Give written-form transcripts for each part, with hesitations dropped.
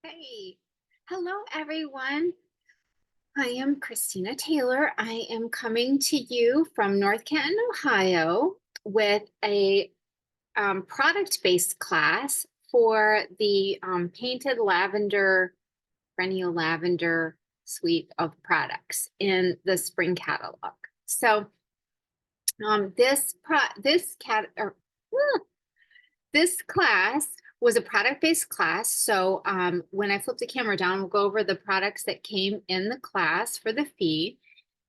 Hey, hello everyone. I am Christina Taylor. I am coming to you from North Canton, Ohio, with a product-based class for the painted lavender, perennial lavender suite of products in the spring catalog. So this class was a product-based class. So when I flip the camera down, we'll go over the products that came in the class for the fee.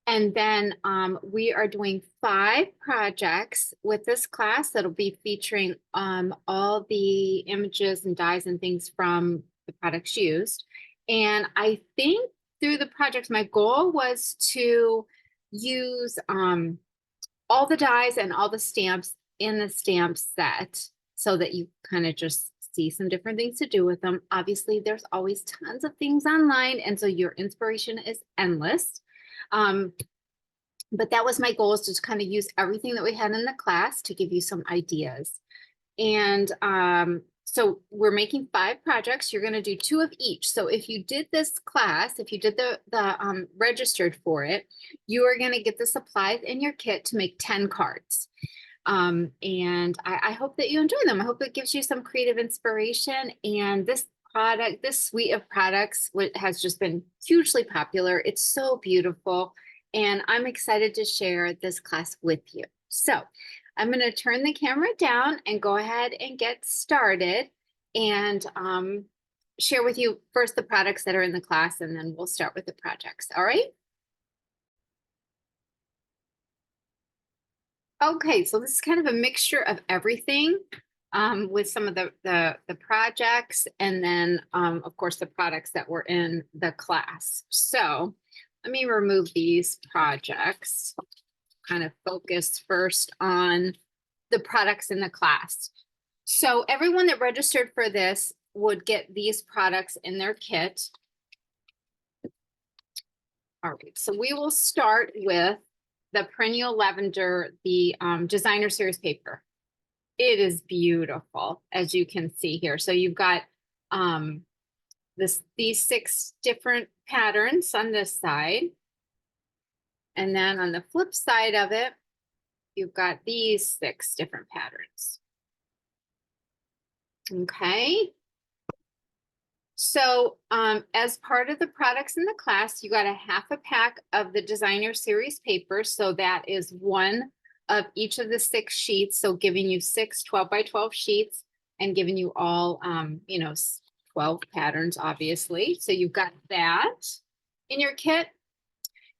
And then we are doing 5 projects with this class that'll be featuring all the images and dies and things from the products used. And I think through the projects, my goal was to use all the dies and all the stamps in the stamp set so that you kind of just see some different things to do with them. Obviously, there's always tons of things online, and so your inspiration is endless. But that was my goal, is to kind of use everything that we had in the class to give you some ideas. And so we're making 5 projects. You're going to do 2 of each. So if you did this class, if you did the registered for it, you are going to get the supplies in your kit to make 10 cards. And I hope that you enjoy them. I hope it gives you some creative inspiration. And this suite of products has just been hugely popular. It's so beautiful. And I'm excited to share this class with you. So I'm going to turn the camera down and go ahead and get started and share with you first the products that are in the class, and then we'll start with the projects. All right. Okay, so this is kind of a mixture of everything with some of the projects, and then of course the products that were in the class. So let me remove these projects, kind of focus first on the products in the class. So everyone that registered for this would get these products in their kit. All right, so we will start with the perennial lavender, the designer series paper. It is beautiful, as you can see here. So you've got these 6 different patterns on this side. And then on the flip side of it, you've got these 6 different patterns. Okay. So as part of the products in the class, you got a half a pack of the designer series paper. So that is 1 of each of the 6 sheets. So giving you 6 12 by 12 sheets and giving you all, 12 patterns, obviously. So you've got that in your kit.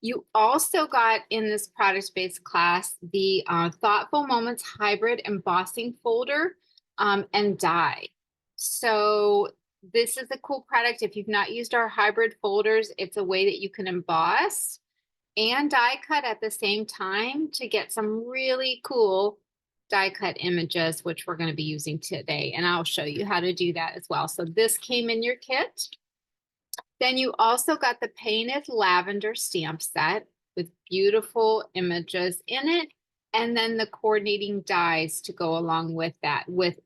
You also got in this product-based class the Thoughtful Moments Hybrid Embossing folder and die. So this is a cool product. If you've not used our hybrid folders, it's a way that you can emboss and die cut at the same time to get some really cool die cut images, which we're going to be using today. And I'll show you how to do that as well. So this came in your kit. Then you also got the painted lavender stamp set with beautiful images in it. And then the coordinating dies to go along with that, with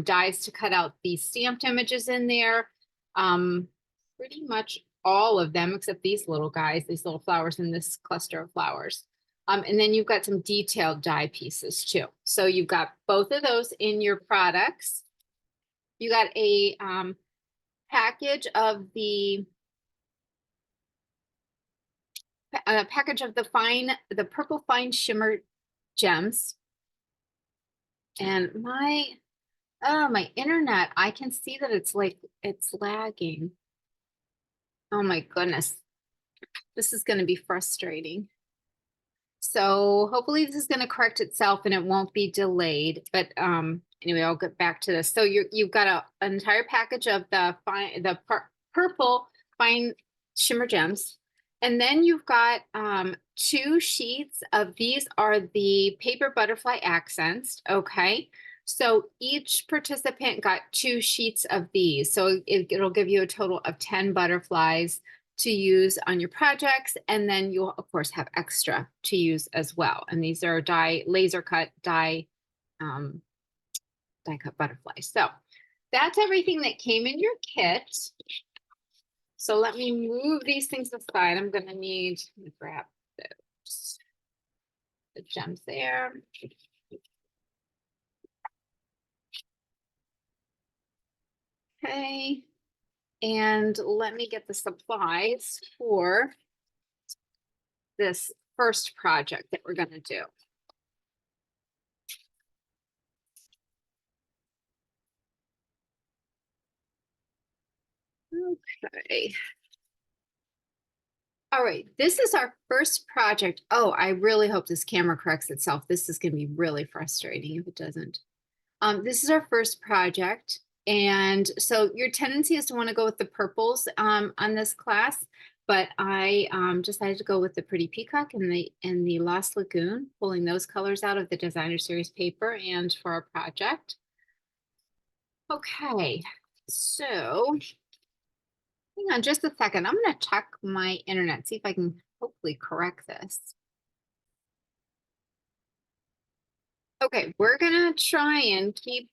dies to cut out these stamped images in there. Pretty much all of them, except these little guys, these little flowers in this cluster of flowers. And then you've got some detailed die pieces too. So you've got both of those in your products. You got a package of the purple fine shimmer gems. And my internet, I can see that it's lagging. Oh my goodness. This is going to be frustrating. So hopefully this is going to correct itself and it won't be delayed. But anyway, I'll get back to this. So you've got an entire package of the purple fine shimmer gems. And then you've got 2 sheets of these are the paper butterfly accents. Okay. So each participant got 2 sheets of these. So it'll give you a total of 10 butterflies to use on your projects. And then you'll of course have extra to use as well. And these are laser cut die cut butterflies. So that's everything that came in your kit. So let me move these things aside. I'm gonna need to grab those. The gems there. Okay. And let me get the supplies for this first project that we're gonna do. Okay. All right, this is our first project. Oh, I really hope this camera corrects itself. This is gonna be really frustrating if it doesn't. This is our first project. And so your tendency is to want to go with the purples on this class, but I decided to go with the Pretty Peacock and the Lost Lagoon, pulling those colors out of the designer series paper and for our project. Okay, so hang on just a second. I'm going to check my internet, see if I can hopefully correct this. Okay, we're gonna try and keep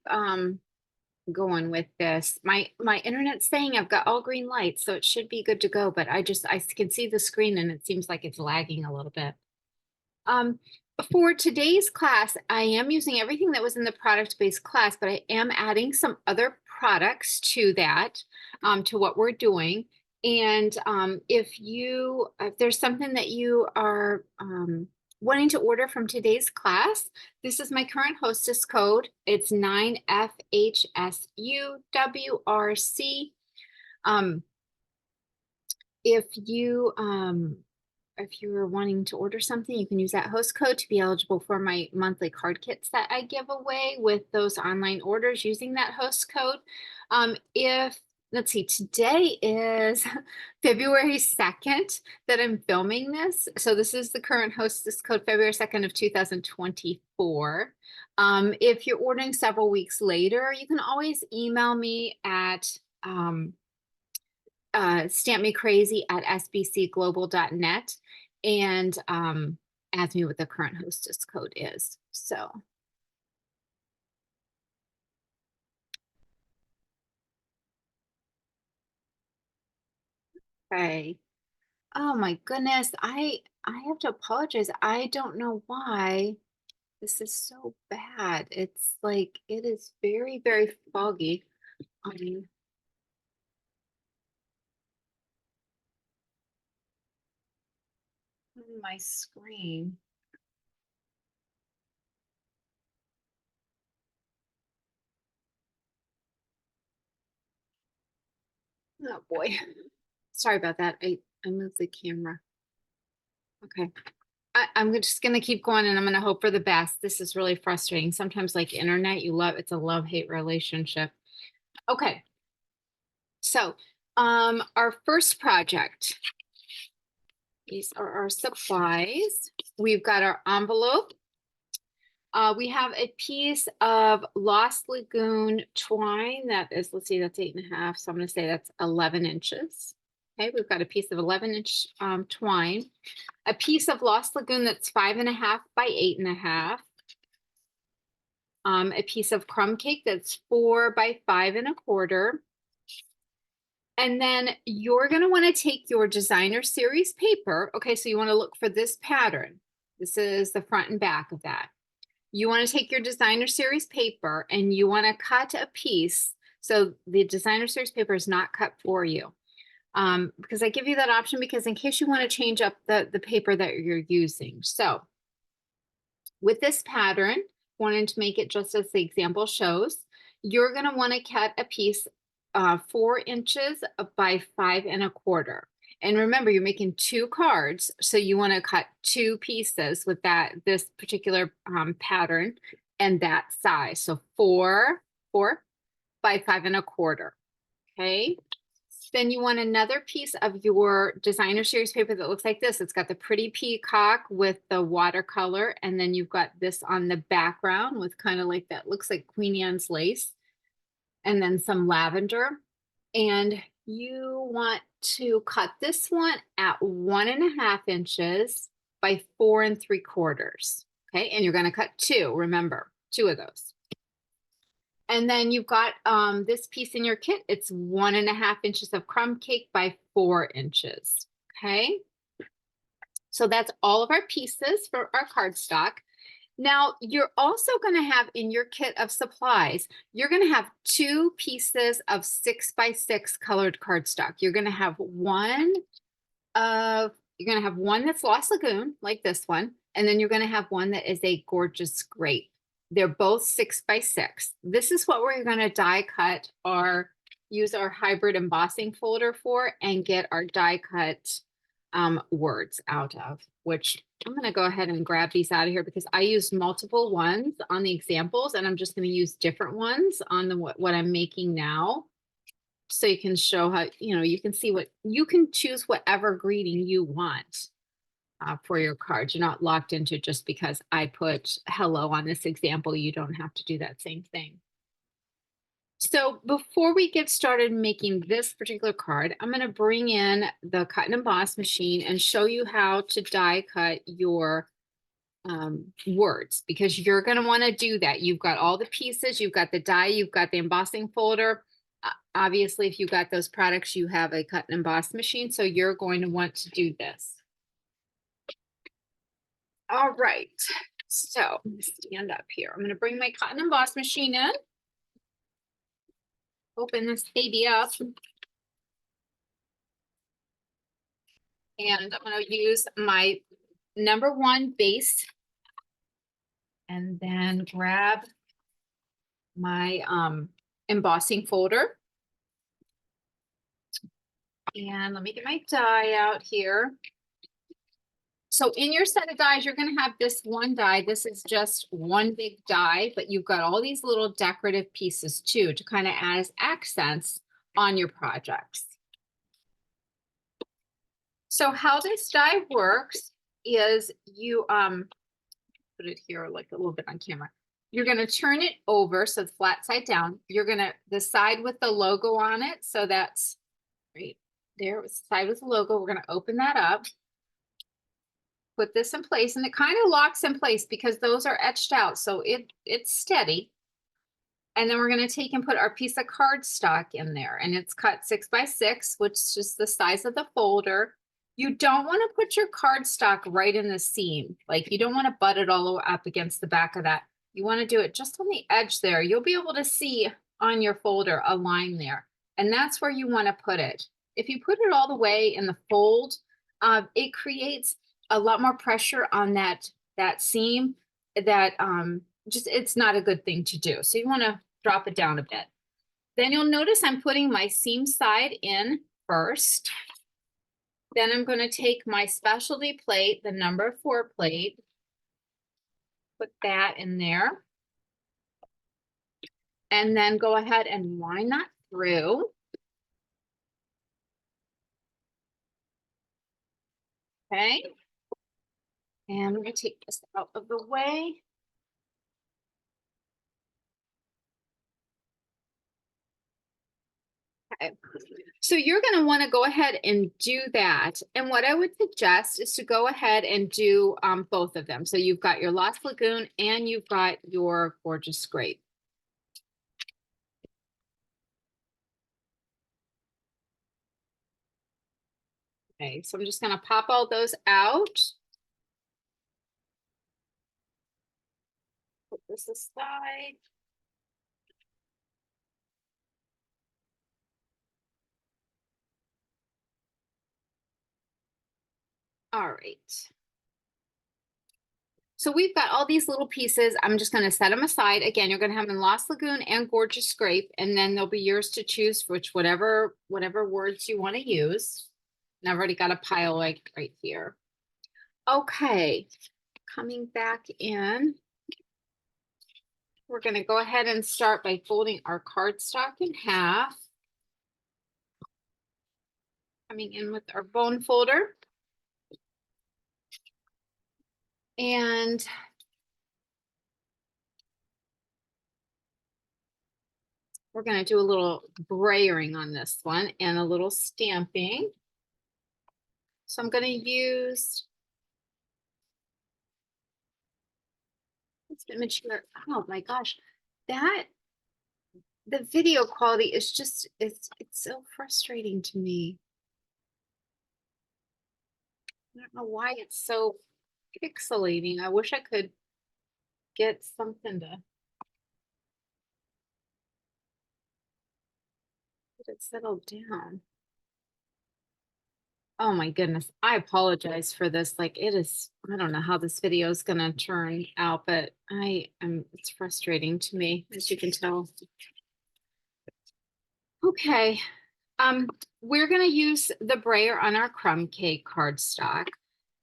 going with this. My internet's saying I've got all green lights, so it should be good to go, but I can see the screen and it seems like it's lagging a little bit. For today's class, I am using everything that was in the product-based class, but I am adding some other products to that, to what we're doing. And if there's something that you are wanting to order from today's class, this is my current hostess code. It's 9FHSUWRC. If you are wanting to order something, you can use that host code to be eligible for my monthly card kits that I give away with those online orders using that host code. Let's see, today is February 2nd that I'm filming this. So this is the current hostess code, February 2nd of 2024. If you're ordering several weeks later, you can always email me at stampmecrazy@sbcglobal.net and ask me what the current hostess code is. So okay. Oh my goodness, I have to apologize. I don't know why this is so bad. It's like it is very, very foggy on my screen. Oh boy. Sorry about that. I moved the camera. Okay. I'm just gonna keep going and I'm gonna hope for the best. This is really frustrating. Sometimes like internet, it's a love-hate relationship. Okay. So our first project, these are our supplies. We've got our envelope. We have a piece of Lost Lagoon twine that is, let's see, that's 8.5. So I'm gonna say that's 11 inches. Okay, we've got a piece of 11-inch twine, a piece of Lost Lagoon that's 5.5 by 8.5, a piece of crumb cake that's 4 by 5.25. And then you're going to want to take your designer series paper. Okay, so you want to look for this pattern. This is the front and back of that. You want to take your designer series paper and you want to cut a piece. So the designer series paper is not cut for you. Because I give you that option because in case you want to change up the paper that you're using. So with this pattern, wanting to make it just as the example shows, you're going to want to cut a piece 4 inches by 5.25. And remember, you're making 2 cards, so you want to cut 2 pieces with this particular pattern and that size. So 4 by 5.25. Okay. Then you want another piece of your designer series paper that looks like this. It's got the Pretty Peacock with the watercolor, and then you've got this on the background with kind of like that, looks like Queen Anne's lace, and then some lavender. And you want to cut this one at 1.5 inches by 4.75. Okay, and you're going to cut 2, remember, 2 of those. And then you've got this piece in your kit. It's 1.5 inches of crumb cake by 4 inches. Okay. So that's all of our pieces for our cardstock. Now, you're also going to have in your kit of supplies, you're going to have 2 pieces of 6x6 colored cardstock. You're going to have one that's Lost Lagoon, like this one, and then you're going to have one that is a gorgeous grape. They're both 6x6. This is what we're going to die cut or use our hybrid embossing folder for and get our die cut words out of, which I'm going to go ahead and grab these out of here because I used multiple ones on the examples and I'm just going to use different ones on the what I'm making now. So you can show how, you can see what you can choose whatever greeting you want for your card. You're not locked into just because I put hello on this example. You don't have to do that same thing. So before we get started making this particular card, I'm going to bring in the cut and emboss machine and show you how to die cut your words, because you're going to want to do that. You've got all the pieces, you've got the die, you've got the embossing folder. Obviously, if you got those products, you have a cut and emboss machine, so you're going to want to do this. All right, so I'm going to stand up here. I'm going to bring my cut and emboss machine in. Open this baby up. And I'm going to use my #1 base and then grab my embossing folder. And let me get my die out here. So in your set of dies, you're going to have this one die. This is just one big die, but you've got all these little decorative pieces too to kind of add as accents on your projects. So how this die works is you put it here like a little bit on camera. You're going to turn it over so it's flat side down. You're going to the side with the logo on it. So that's right there, the side with the logo. We're going to open that up. Put this in place, and it kind of locks in place because those are etched out, so it's steady. And then we're going to take and put our piece of cardstock in there, and it's cut 6x6, which is just the size of the folder. You don't want to put your cardstock right in the seam. Like, you don't want to butt it all the way up against the back of that. You want to do it just on the edge there. You'll be able to see on your folder a line there, and that's where you want to put it. If you put it all the way in the fold, it creates a lot more pressure on that seam that just it's not a good thing to do. So you want to drop it down a bit. Then you'll notice I'm putting my seam side in first. Then I'm going to take my specialty plate, the #4 plate, put that in there. And then go ahead and line that through. Okay. And I'm going to take this out of the way. Okay. So you're going to want to go ahead and do that. And what I would suggest is to go ahead and do both of them. So you've got your Lost Lagoon and you've got your gorgeous grape. Okay, so I'm just going to pop all those out. Put this aside. All right. So we've got all these little pieces. I'm just going to set them aside. Again, you're going to have in Lost Lagoon and Gorgeous Grape, and then there'll be yours to choose for whatever words you want to use. And I've already got a pile like right here. Okay, coming back in. We're going to go ahead and start by folding our cardstock in half. Coming in with our bone folder. And we're going to do a little brayering on this one and a little stamping. So I'm going to use this image here. Oh my gosh, that the video quality is just, it's so frustrating to me. I don't know why it's so pixelating. I wish I could get something to get it settled down. Oh my goodness. I apologize for this. Like it is, I don't know how this video is gonna turn out, but it's frustrating to me, as you can tell. Okay. We're gonna use the brayer on our crumb cake cardstock.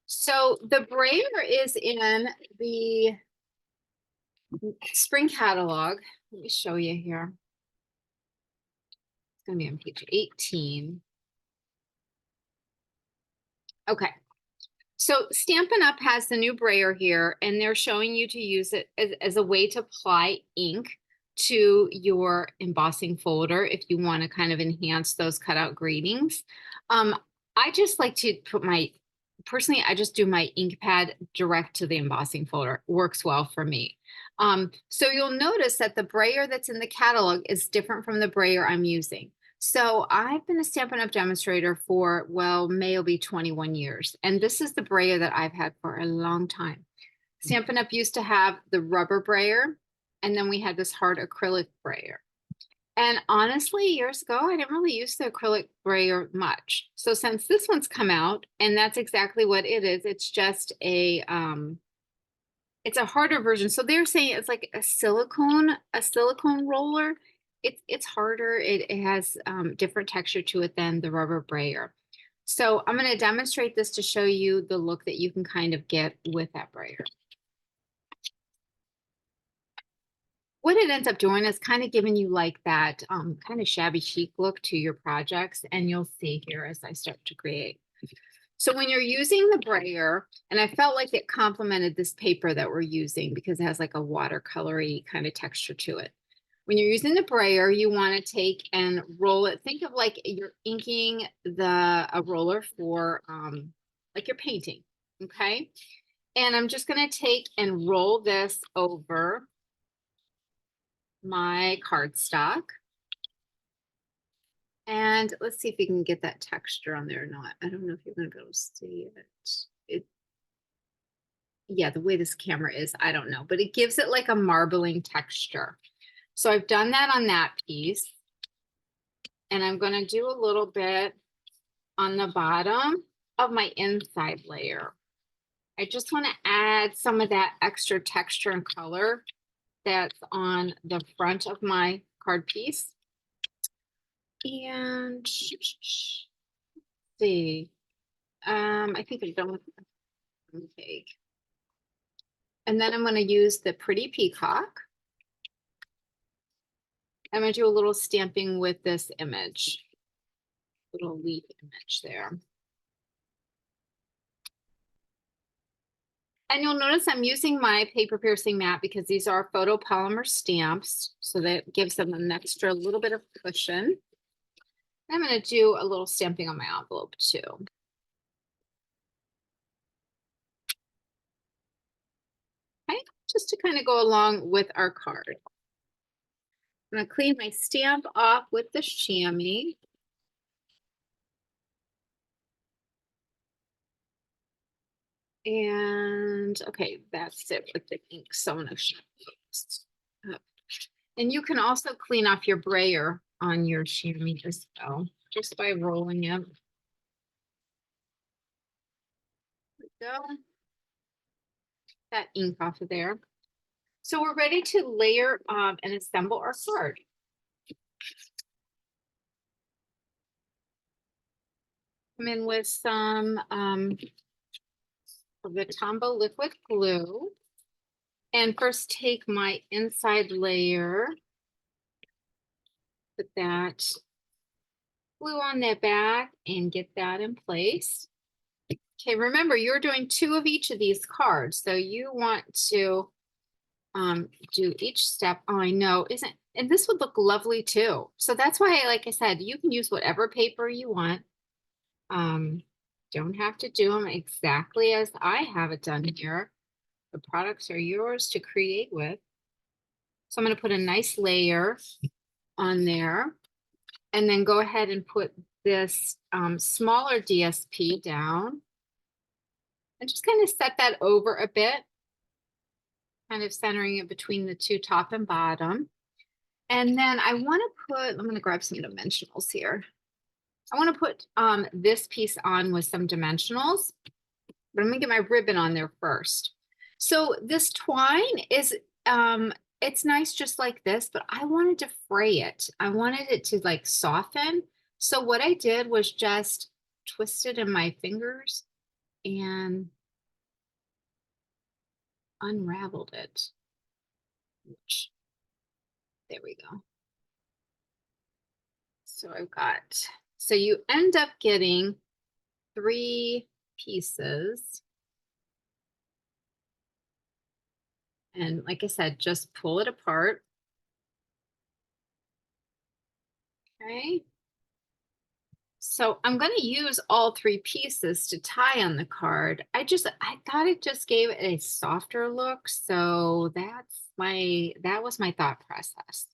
So the brayer is in the spring catalog. Let me show you here. It's gonna be on page 18. Okay. So Stampin' Up! Has the new brayer here, and they're showing you to use it as a way to apply ink to your embossing folder if you want to kind of enhance those cutout greetings. I just like to put personally, I just do my ink pad direct to the embossing folder. It works well for me. So you'll notice that the brayer that's in the catalog is different from the brayer I'm using. So I've been a Stampin' Up! Demonstrator for, well, May will be 21 years. And this is the brayer that I've had for a long time. Stampin' Up! Used to have the rubber brayer, and then we had this hard acrylic brayer. And honestly, years ago, I didn't really use the acrylic brayer much. So since this one's come out, and that's exactly what it is, it's just it's a harder version. So they're saying it's like a silicone roller. It's harder. It has different texture to it than the rubber brayer. So I'm going to demonstrate this to show you the look that you can kind of get with that brayer. What it ends up doing is kind of giving you like that kind of shabby chic look to your projects, and you'll see here as I start to create. So when you're using the brayer, and I felt like it complemented this paper that we're using because it has like a watercolory kind of texture to it. When you're using the brayer, you want to take and roll it. Think of like you're inking a roller for like you're painting, okay? And I'm just going to take and roll this over my cardstock. And let's see if we can get that texture on there or not. I don't know if you're going to be able to see it. Yeah, the way this camera is, I don't know, but it gives it like a marbling texture. So I've done that on that piece. And I'm going to do a little bit on the bottom of my inside layer. I just want to add some of that extra texture and color that's on the front of my card piece. And see, I think I'm done with the cake. And then I'm going to use the pretty peacock. I'm going to do a little stamping with this image, little leaf image there. And you'll notice I'm using my paper piercing mat because these are photopolymer stamps, so that gives them an extra little bit of cushion. I'm going to do a little stamping on my envelope too. Okay, just to kind of go along with our card. I'm going to clean my stamp off with the chamois. And okay, that's it with the ink. So I'm going to shut this up. And you can also clean off your brayer on your chamois as well, just by rolling it. There we go. That ink off of there. So we're ready to layer and assemble our card. Come in with some of the Tombow liquid glue. And first take my inside layer, put that glue on the back and get that in place. Okay, remember you're doing 2 of each of these cards. So you want to do each step. Oh, I know, and this would look lovely too. So that's why, like I said, you can use whatever paper you want. Don't have to do them exactly as I have it done here. The products are yours to create with. So I'm going to put a nice layer on there. And then go ahead and put this smaller DSP down. And just kind of set that over a bit, kind of centering it between the two top and bottom. And then I want to put, I'm going to grab some dimensionals here. I want to put this piece on with some dimensionals, but I'm going to get my ribbon on there first. So this twine is, it's nice just like this, but I wanted to fray it. I wanted it to like soften. So what I did was just twist it in my fingers and unraveled it. There we go. So I've got, so you end up getting 3 pieces. And like I said, just pull it apart. Okay. So I'm going to use all 3 pieces to tie on the card. I thought it just gave it a softer look. So that was my thought process.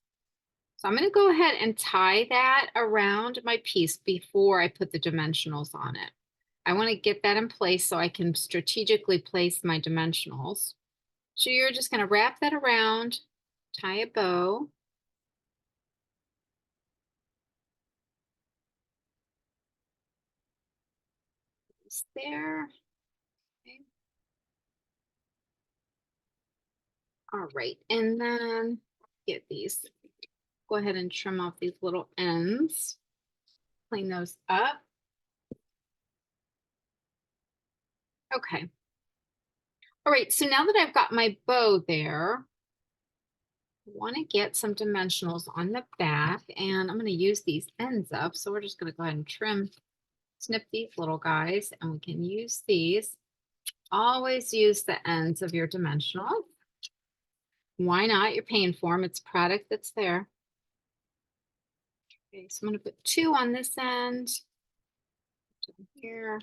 So I'm going to go ahead and tie that around my piece before I put the dimensionals on it. I want to get that in place so I can strategically place my dimensionals. So you're just going to wrap that around, tie a bow. It's there. Okay. All right, and then get these. Go ahead and trim off these little ends. Clean those up. Okay. All right, so now that I've got my bow there, I want to get some dimensionals on the back, and I'm going to use these ends up. So we're just going to go ahead and snip these little guys, and we can use these. Always use the ends of your dimensional. Why not? You're paying for them. It's product that's there. Okay, so I'm going to put 2 on this end. Here,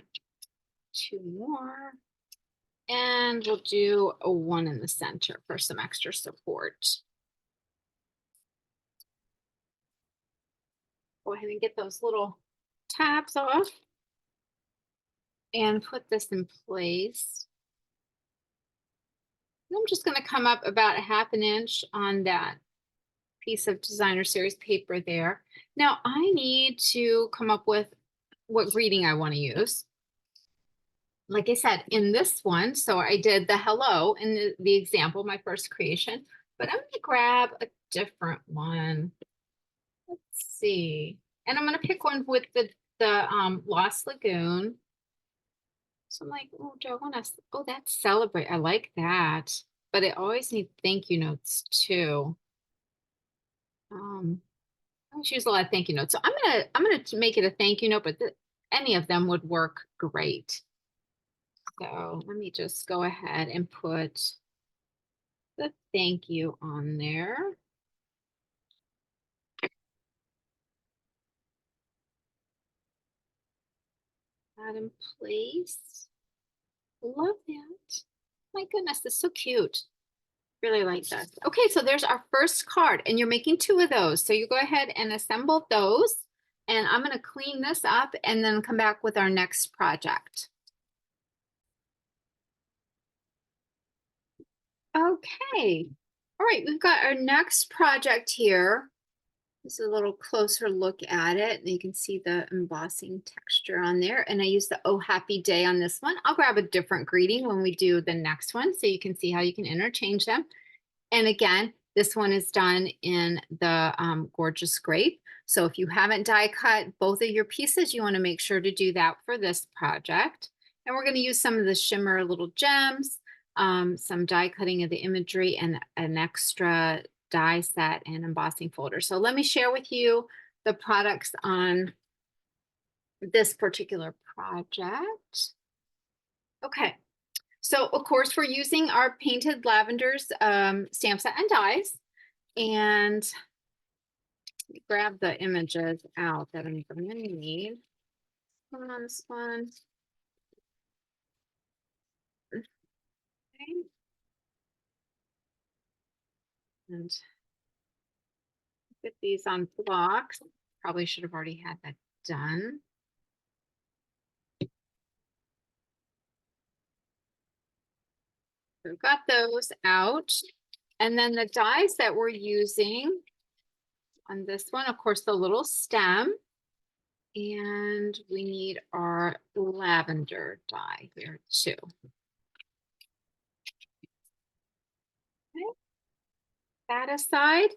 2 more. And we'll do a 1 in the center for some extra support. Go ahead and get those little tabs off and put this in place. And I'm just going to come up about 1/2 inch on that piece of designer series paper there. Now I need to come up with what greeting I want to use. Like I said, in this one, so I did the hello in the example, my first creation, but I'm going to grab a different one. Let's see. And I'm going to pick one with the Lost Lagoon. So I'm like, oh, do I want to, oh, that's celebrate. I like that. But I always need thank you notes too. I always use a lot of thank you notes. So I'm gonna make it a thank you note, but any of them would work great. So let me just go ahead and put the thank you on there. That in place. Love that. My goodness, that's so cute. Really like that. Okay, so there's our first card, and you're making 2 of those. So you go ahead and assemble those, and I'm going to clean this up and then come back with our next project. Okay. All right, we've got our next project here. This is a little closer look at it. And you can see the embossing texture on there. And I use the Oh Happy Day on this one. I'll grab a different greeting when we do the next one so you can see how you can interchange them. And again, this one is done in the gorgeous grape. So if you haven't die cut both of your pieces, you want to make sure to do that for this project. And we're going to use some of the shimmer little gems, some die cutting of the imagery, and an extra die set and embossing folder. So let me share with you the products on this particular project. Okay. So of course we're using our painted lavenders stamp set and dies, and grab the images out that I'm going to need. Come on this one. Okay. And Get these on blocks. Probably should have already had that done. We've got those out. And then the dies that we're using on this one, of course, the little stem. And we need our lavender die here too. Okay. That aside.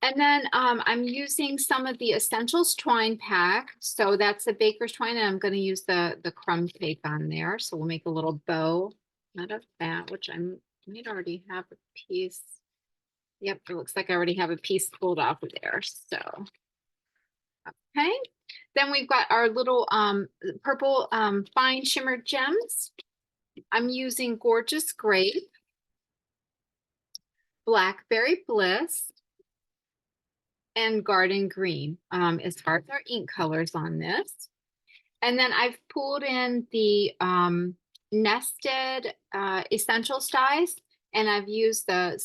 And then I'm using some of the Essentials twine pack. So that's the baker's twine, and I'm going to use the crumb cake on there. So we'll make a little bow out of that, which I might already have a piece. Yep, it looks like I already have a piece pulled off of there. So, okay. Then we've got our little purple fine shimmer gems. I'm using Gorgeous Grape, Blackberry Bliss, and Garden Green as far as our ink colors on this. And then I've pulled in the nested essentials dies, and I've used the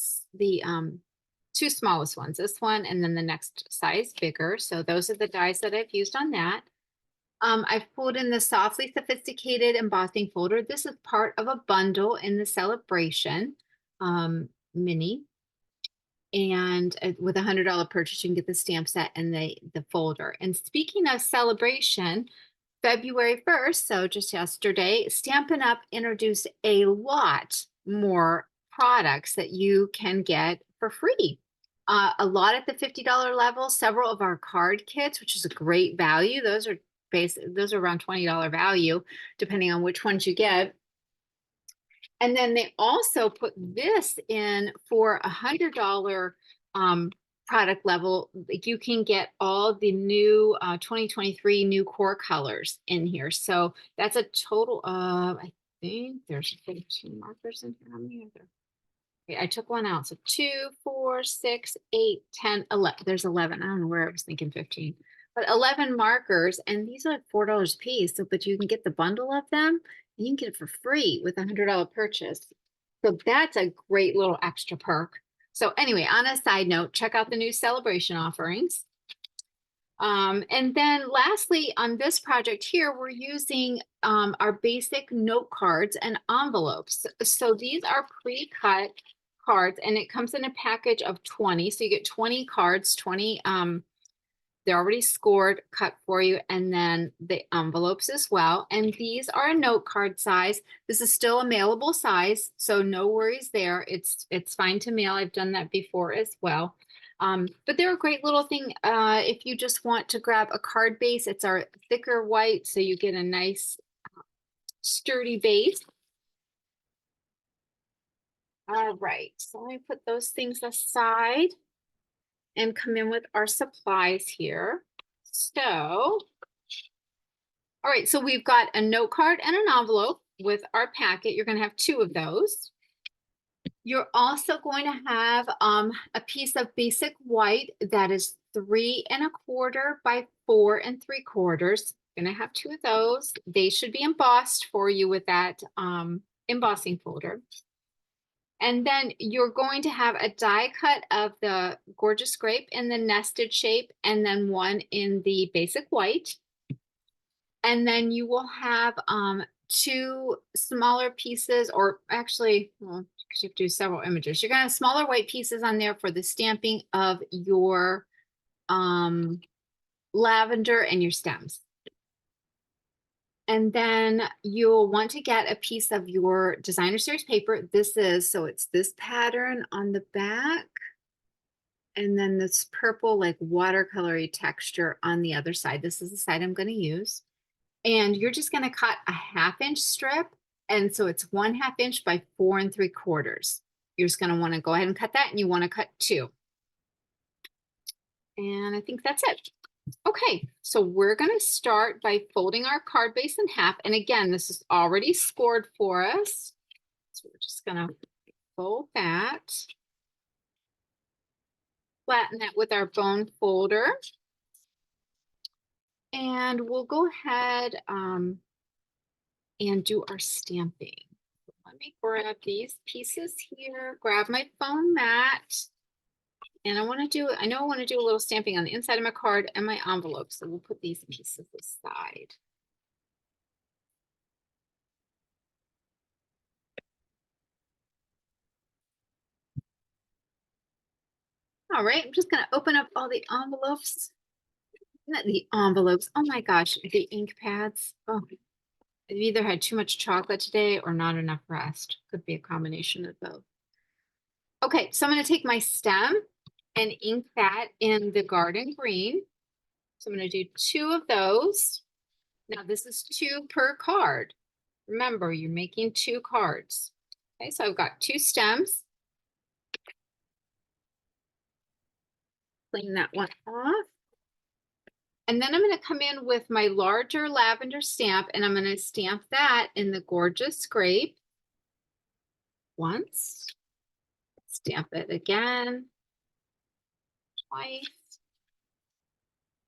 two smallest ones, this one and then the next size bigger. So those are the dies that I've used on that. I've pulled in the Softly Sophisticated embossing folder. This is part of a bundle in the celebration mini. And with $100 purchase, you can get the stamp set and the folder. And speaking of celebration, February 1st, so just yesterday, Stampin' Up! Introduced a lot more products that you can get for free. A lot at the $50 level, several of our card kits, which is a great value. Those are around $20 value, depending on which ones you get. And then they also put this in for $100 product level. You can get all the new 2023 new core colors in here. So that's a total of, I think there's 15 markers in here. How many are there? Okay, I took one out. So 2, 4, 6, 8, 10, 11. There's 11. I don't know where I was thinking 15. But 11 markers, and these are like $4 a piece. So, but you can get the bundle of them, and you can get it for free with a $100 purchase. So that's a great little extra perk. So anyway, on a side note, check out the new celebration offerings. And then lastly, on this project here, we're using our basic note cards and envelopes. So these are pre-cut cards, and it comes in a package of 20. So you get 20 cards, 20 they're already scored, cut for you, and then the envelopes as well. And these are a note card size. This is still a mailable size, so no worries there. It's fine to mail. I've done that before as well. But they're a great little thing if you just want to grab a card base. It's our thicker white, so you get a nice sturdy base. All right, so let me put those things aside and come in with our supplies here. So, all right, so we've got a note card and an envelope with our packet. You're going to have 2 of those. You're also going to have a piece of basic white that is 3 1/4 by 4 3/4. You're going to have 2 of those. They should be embossed for you with that embossing folder. And then you're going to have a die cut of the Gorgeous Grape in the nested shape, and then one in the basic white. And then you will have 2 smaller pieces, or actually, well, because you have to do several images. You're going to have smaller white pieces on there for the stamping of your lavender and your stems. And then you'll want to get a piece of your designer series paper. So it's this pattern on the back, and then this purple like watercolory texture on the other side. This is the side I'm going to use. And you're just going to cut a 1/2 inch strip. And so it's 1/2 inch by 4 3/4. You're just going to want to go ahead and cut that, and you want to cut 2. And I think that's it. Okay, so we're going to start by folding our card base in half. And again, this is already scored for us. So we're just going to fold that. Flatten that with our bone folder. And we'll go ahead and do our stamping. Let me grab these pieces here, grab my foam mat. And I know I want to do a little stamping on the inside of my card and my envelope. So we'll put these pieces aside. All right, I'm just gonna open up all the envelopes. Not the envelopes. Oh my gosh, the ink pads. Oh, I've either had too much chocolate today or not enough rest. Could be a combination of both. Okay, so I'm gonna take my stem and ink that in the garden green. So I'm gonna do 2 of those. Now this is 2 per card. Remember, you're making 2 cards. Okay, so I've got 2 stems. Clean that one off. And then I'm going to come in with my larger lavender stamp and I'm going to stamp that in the gorgeous scrape once, stamp it again, twice.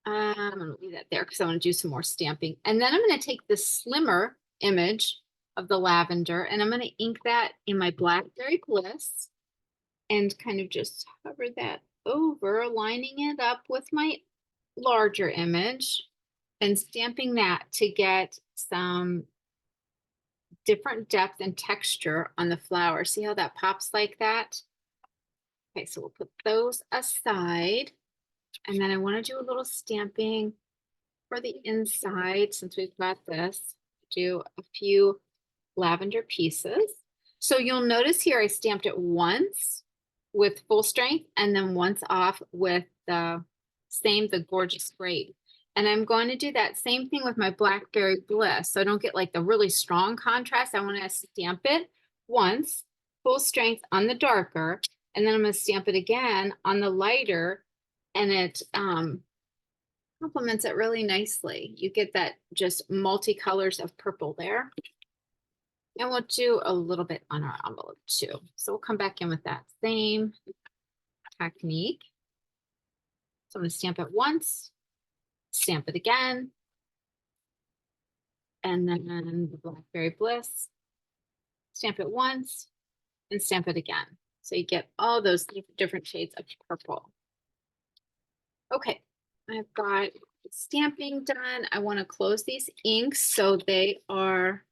I'm going to leave that there because I want to do some more stamping. And then I'm going to take the slimmer image of the lavender and I'm going to ink that in my Blackberry Bliss and kind of just hover that over, lining it up with my larger image and stamping that to get some different depth and texture on the flower. See how that pops like that? Okay, so we'll put those aside. And then I want to do a little stamping for the inside since we've got this. Do a few lavender pieces. So you'll notice here I stamped it once with full strength and then once off with the gorgeous grape. And I'm going to do that same thing with my Blackberry Bliss. So I don't get like the really strong contrast. I want to stamp it once, full strength on the darker, and then I'm going to stamp it again on the lighter, and it complements it really nicely. You get that just multicolors of purple there. And we'll do a little bit on our envelope too. So we'll come back in with that same technique. So I'm going to stamp it once, stamp it again, and then the Blackberry Bliss, stamp it once, and stamp it again. So you get all those different shades of purple. Okay, I've got stamping done. I want to close these inks so they are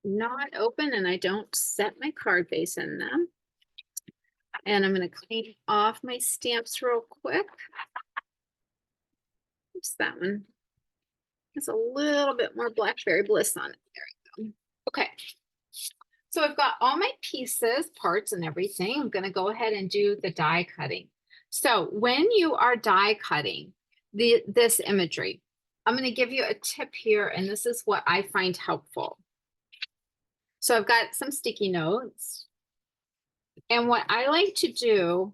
not open and I don't set my card base in them. And I'm going to clean off my stamps real quick. Oops, that one has a little bit more Blackberry Bliss on it. There we go. Okay. So I've got all my pieces, parts and everything. I'm going to go ahead and do the die cutting. So when you are die cutting this imagery, I'm going to give you a tip here, and this is what I find helpful. So I've got some sticky notes. And what I like to do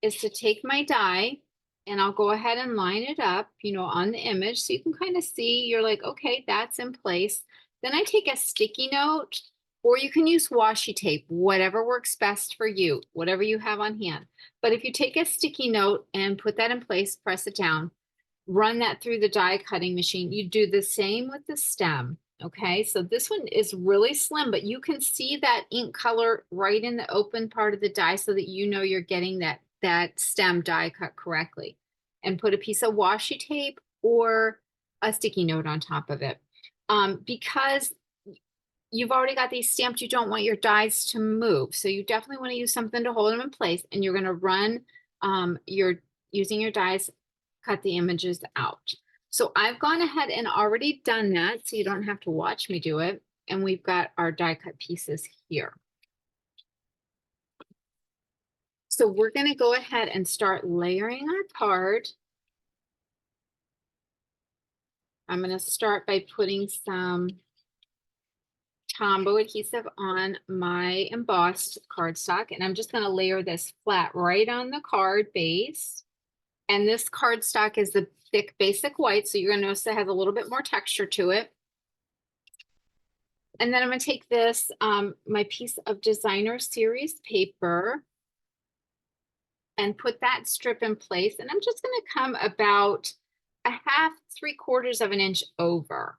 is to take my die and I'll go ahead and line it up, you know, on the image. So you can kind of see, you're like, okay, that's in place. Then I take a sticky note, or you can use washi tape, whatever works best for you, whatever you have on hand. But if you take a sticky note and put that in place, press it down, run that through the die cutting machine. You do the same with the stem. Okay, so this one is really slim, but you can see that ink color right in the open part of the die so that you know you're getting that stem die cut correctly. And put a piece of washi tape or a sticky note on top of it. Because you've already got these stamped, you don't want your dies to move. So you definitely want to use something to hold them in place, and you're going to run using your dies, cut the images out. So I've gone ahead and already done that, so you don't have to watch me do it. And we've got our die cut pieces here. So we're going to go ahead and start layering our card. I'm going to start by putting some Tombow adhesive on my embossed cardstock, and I'm just going to layer this flat right on the card base. And this cardstock is the thick basic white, so you're going to notice it has a little bit more texture to it. And then I'm going to take this, my piece of designer series paper, and put that strip in place. And I'm just going to come about a half, 3/4 of an inch over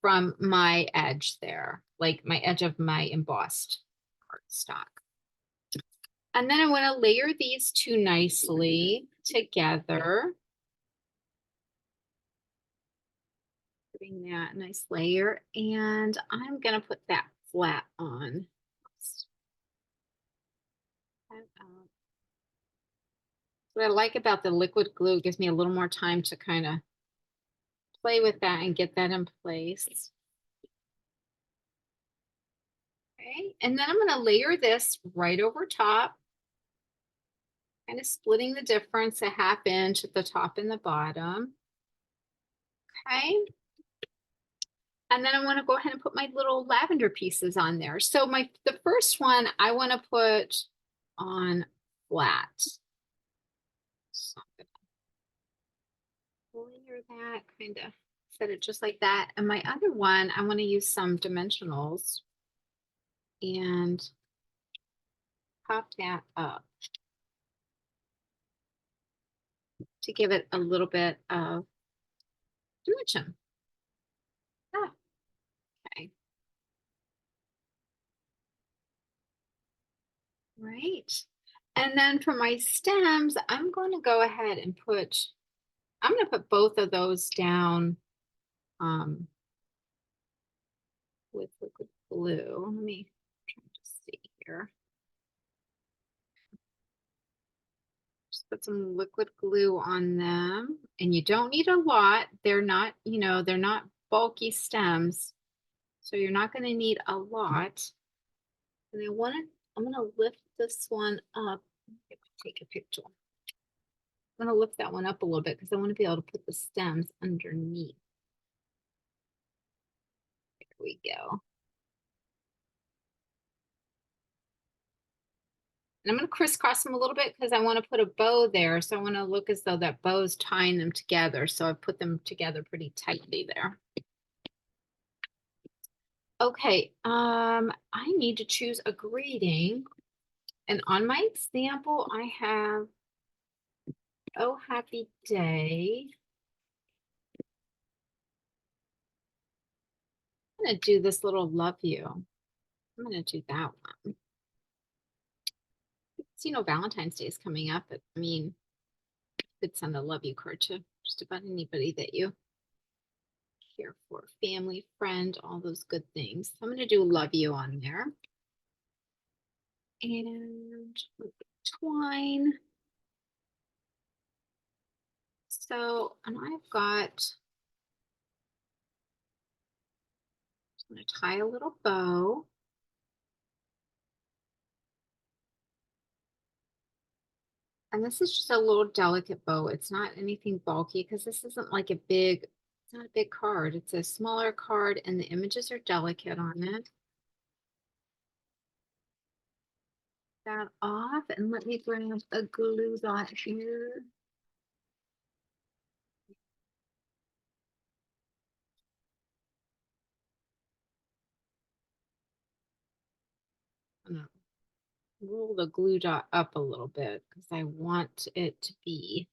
from my edge there, like my edge of my embossed cardstock. And then I want to layer these two nicely together. Putting that nice layer, and I'm going to put that flat on. What I like about the liquid glue, it gives me a little more time to kind of play with that and get that in place. Okay, and then I'm going to layer this right over top, kind of splitting the difference a ½ inch at the top and the bottom. Okay. And then I want to go ahead and put my little lavender pieces on there. So the first one I want to put on flat. So I'm gonna layer that, kind of set it just like that. And my other one, I want to use some dimensionals and pop that up to give it a little bit of dimension. Ah, okay. Right. And then for my stems, I'm going to go ahead and I'm going to put both of those down with liquid glue. Let me try to see here. Just put some liquid glue on them. And you don't need a lot. They're not, they're not bulky stems. So you're not going to need a lot. And I'm going to lift this one up. Take a picture. I'm going to lift that one up a little bit because I want to be able to put the stems underneath. There we go. And I'm going to crisscross them a little bit because I want to put a bow there. So I want to look as though that bow's tying them together. So I put them together pretty tightly there. Okay, I need to choose a greeting. And on my example, I have, oh, happy day. I'm going to do this little love you. I'm going to do that one. It's, Valentine's Day is coming up. But, I mean, you could send a love you card to just about anybody that you care for, family, friend, all those good things. So I'm going to do love you on there. And twine. So, and I've got, I'm going to tie a little bow. And this is just a little delicate bow. It's not anything bulky because this isn't like it's not a big card. It's a smaller card and the images are delicate on it. That off and let me grab a glue dot here. I'm gonna roll the glue dot up a little bit because I want it to be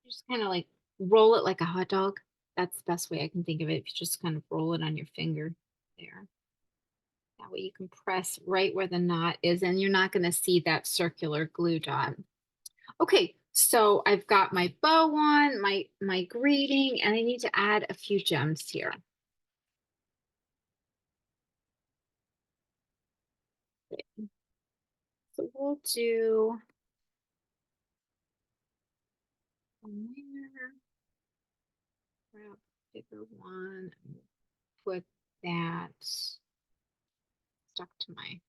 just kind of like roll it like a hot dog. That's the best way I can think of it. If you just kind of roll it on your finger there. That way you can press right where the knot is and you're not going to see that circular glue dot. Okay, so I've got my bow on, my greeting, and I need to add a few gems here. So we'll do one there, grab a bigger one, and put that stuck to my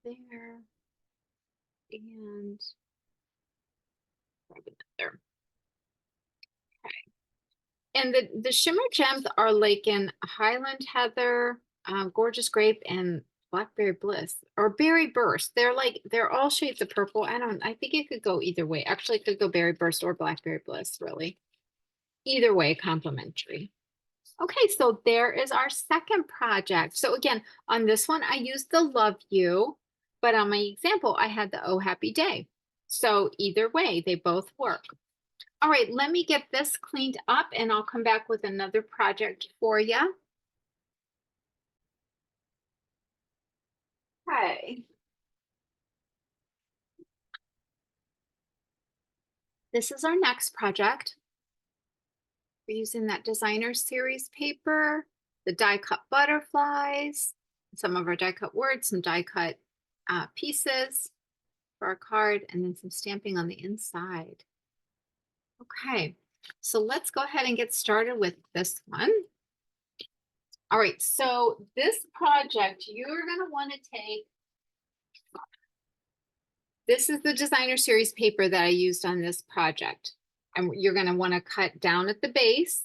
there, and grab another. Okay. And the shimmer gems are like in Highland Heather, Gorgeous Grape, and Blackberry Bliss or Berry Burst. They're all shades of purple. I think it could go either way. Actually, it could go Berry Burst or Blackberry Bliss, really. Either way, complimentary. Okay, so there is our second project. So again, on this one, I used the love you, but on my example, I had the oh happy day. So either way, they both work. All right, let me get this cleaned up and I'll come back with another project for you. Okay. This is our next project. We're using that designer series paper, the die cut butterflies, some of our die cut words, some die cut pieces for our card, and then some stamping on the inside. Okay, so let's go ahead and get started with this one. All right, so this project, you're gonna wanna take, this is the designer series paper that I used on this project. And you're gonna wanna cut down at the base,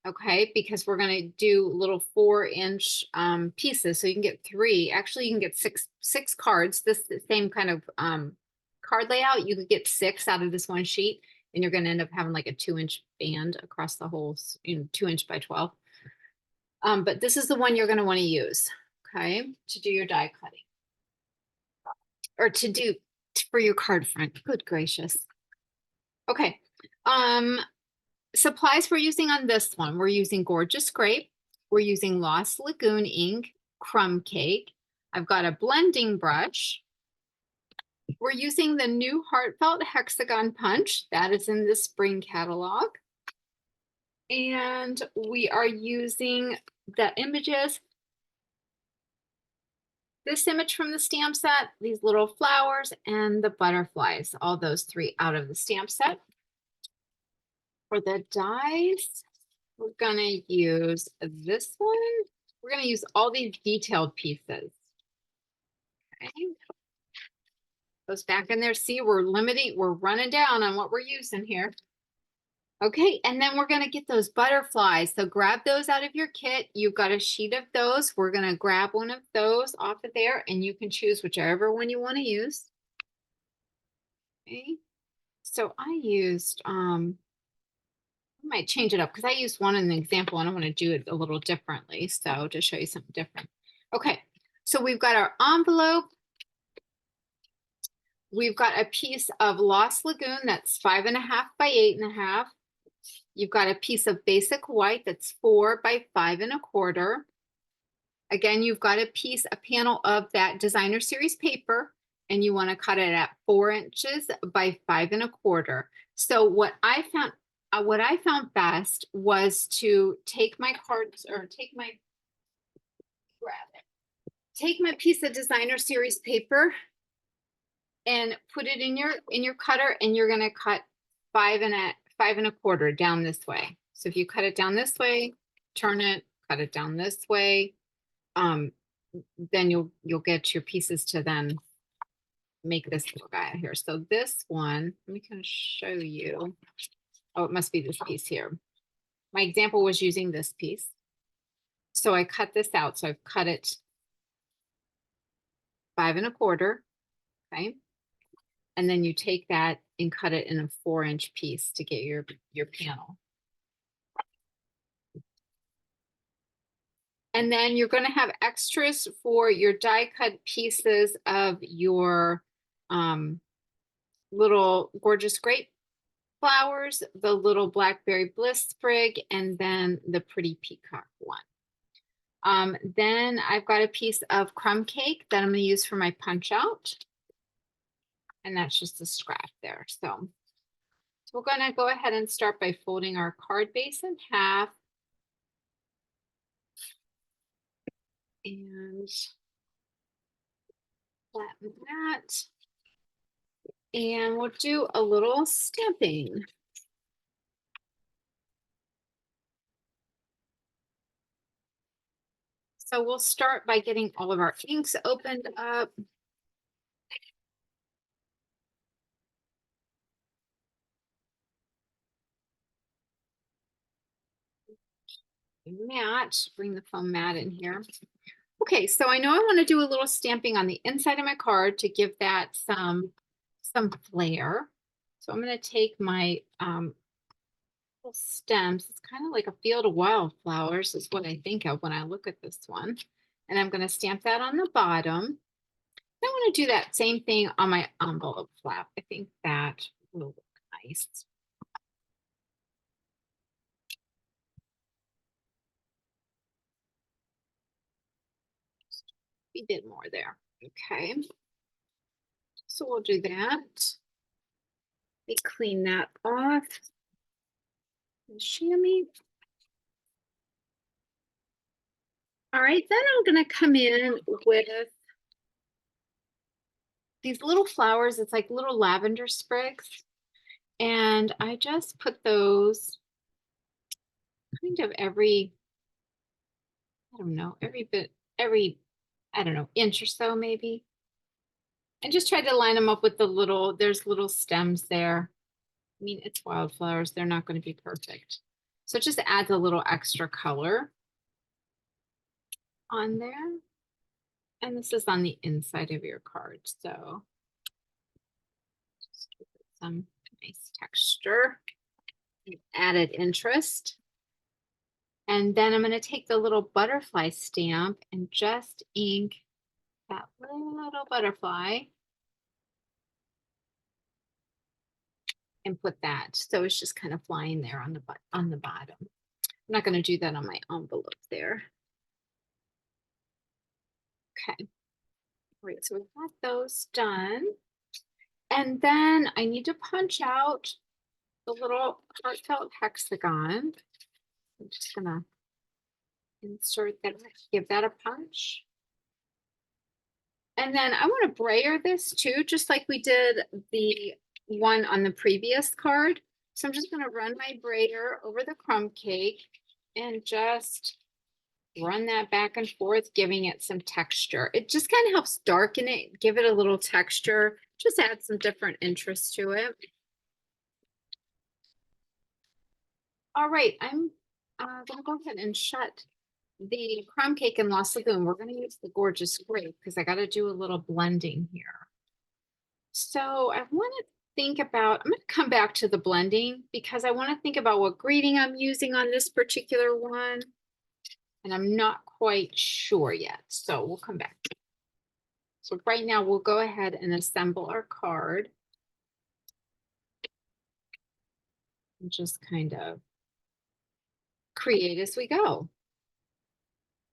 okay? Because we're gonna do little 4-inch pieces. So you can get 3, actually you can get six cards, this the same kind of card layout. You could get 6 out of this one sheet, and you're gonna end up having like a 2-inch band across the whole, 2-inch by 12. But this is the one you're gonna wanna use, okay? To do your die cutting. Or to do for your card front. Good gracious. Okay. Supplies we're using on this one. We're using Gorgeous Grape. We're using Lost Lagoon ink, crumb cake. I've got a blending brush. We're using the new Heartfelt Hexagon Punch. That is in the spring catalog. And we are using the images. This image from the stamp set, these little flowers, and the butterflies, all those 3 out of the stamp set. For the dies, we're gonna use this one. We're gonna use all these detailed pieces. Okay. Goes back in there. See, we're running down on what we're using here. Okay, and then we're gonna get those butterflies. So grab those out of your kit. You've got a sheet of those. We're gonna grab one of those off of there, and you can choose whichever one you want to use. Okay, so I used I might change it up because I used one in the example and I want to do it a little differently. So to show you something different. Okay, so we've got our envelope. We've got a piece of Lost Lagoon that's 5.5 by 8.5. You've got a piece of basic white that's 4 by 5.25. Again, you've got a panel of that designer series paper, and you want to cut it at 4 inches by 5.25. So what I found best was to take my cards, or take my piece of designer series paper and put it in your cutter, and you're going to cut 5.25 down this way. So if you cut it down this way, turn it, cut it down this way, then you'll get your pieces to then make this little guy here. So this one, let me kind of show you. Oh, it must be this piece here. My example was using this piece. So I cut this out. So I've cut it 5.25. Okay. And then you take that and cut it in a 4-inch piece to get your panel. And then you're going to have extras for your die cut pieces of your little Gorgeous Grape flowers, the little Blackberry Bliss sprig, and then the pretty peacock one. Then I've got a piece of crumb cake that I'm going to use for my punch out. And that's just a scrap there. So we're going to go ahead and start by folding our card base in half. And flatten that. And we'll do a little stamping. So we'll start by getting all of our inks opened up. Mat, bring the foam mat in here. Okay, so I know I want to do a little stamping on the inside of my card to give that some flair. So I'm going to take my little stems. It's kind of like a field of wildflowers is what I think of when I look at this one. And I'm going to stamp that on the bottom. I want to do that same thing on my envelope flap. I think that will look nice. We did more there. Okay. So we'll do that. We clean that off. Chamois. All right, then I'm gonna come in with these little flowers. It's like little lavender sprigs. And I just put those kind of every, I don't know, I don't know, inch or so maybe. And just try to line them up with the little, there's little stems there. I mean, it's wildflowers. They're not going to be perfect. So it just adds a little extra color on there. And this is on the inside of your card. So just give it some nice texture, added interest. And then I'm going to take the little butterfly stamp and just ink that little butterfly and put that. So it's just kind of flying there on the bottom. I'm not going to do that on my envelope there. Okay. All right, so we've got those done. And then I need to punch out the little heartfelt hexagon. I'm just gonna insert that, give that a punch. And then I want to brayer this too, just like we did the one on the previous card. So I'm just gonna run my brayer over the crumb cake and just run that back and forth, giving it some texture. It just kind of helps darken it, give it a little texture, just add some different interest to it. All right, I'm gonna go ahead and shut the crumb cake in Lost Lagoon. We're gonna use the gorgeous grape because I gotta do a little blending here. So I want to think about, I'm gonna come back to the blending because I want to think about what greeting I'm using on this particular one. And I'm not quite sure yet, so we'll come back. So right now we'll go ahead and assemble our card. And just kind of create as we go.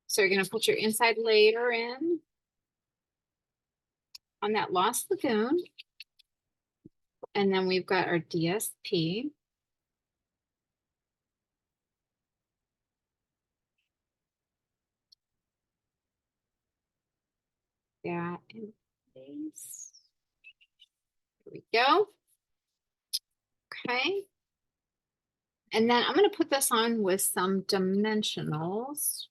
So you're going to put your inside layer in on that Lost Lagoon. And then we've got our DSP. That in place. Here we go. Okay. And then I'm going to put this on with some dimensionals.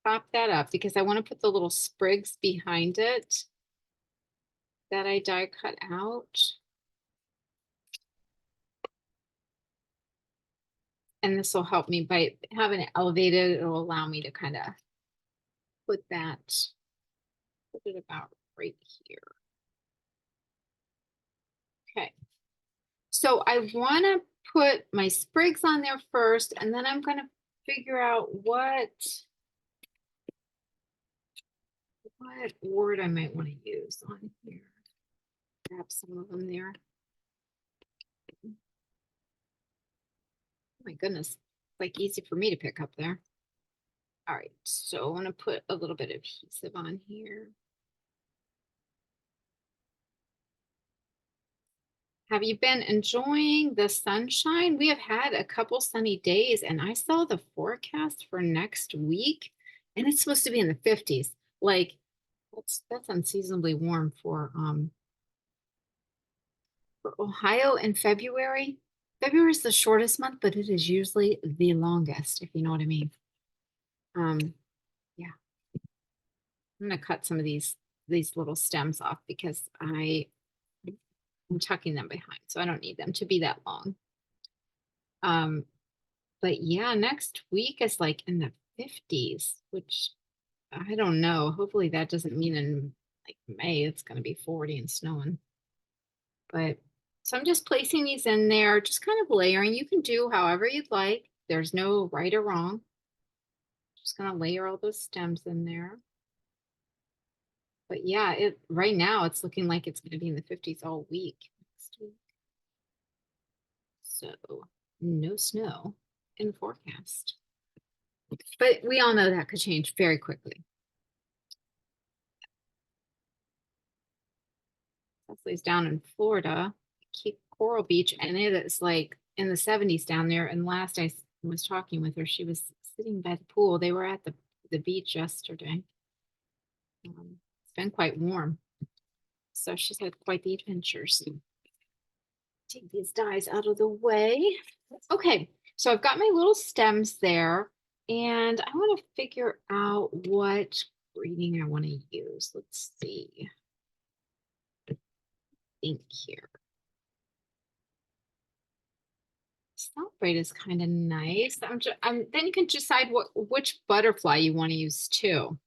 Pop that up because I want to put the little sprigs behind it that I die cut out. And this will help me by having it elevated. It will allow me to kind of put it about right here. Okay. So I want to put my sprigs on there first, and then I'm going to figure out what word I might want to use on here. Grab some of them there. Oh my goodness, like easy for me to pick up there. All right, so I want to put a little bit of adhesive on here. Have you been enjoying the sunshine? We have had a couple sunny days, and I saw the forecast for next week, and it's supposed to be in the 50s. Like that's unseasonably warm for Ohio in February. February is the shortest month, but it is usually the longest, if you know what I mean. Yeah. I'm gonna cut some of these little stems off because I'm tucking them behind, so I don't need them to be that long. But yeah, next week is like in the 50s, which I don't know. Hopefully that doesn't mean in like May it's gonna be 40 and snowing. But so I'm just placing these in there, just kind of layering. You can do however you'd like. There's no right or wrong. Just gonna layer all those stems in there. But yeah, right now it's looking like it's gonna be in the 50s all week next week. So no snow in the forecast. But we all know that could change very quickly. Leslie's down in Florida, Cape Coral Beach, and it is like in the 70s down there. And last I was talking with her, she was sitting by the pool. They were at the beach yesterday. It's been quite warm. So she's had quite the adventures. Take these dies out of the way. Okay, so I've got my little stems there, and I want to figure out what grading I want to use. Let's see. Think here. Celebrate is kind of nice. Then you can decide which butterfly you want to use too.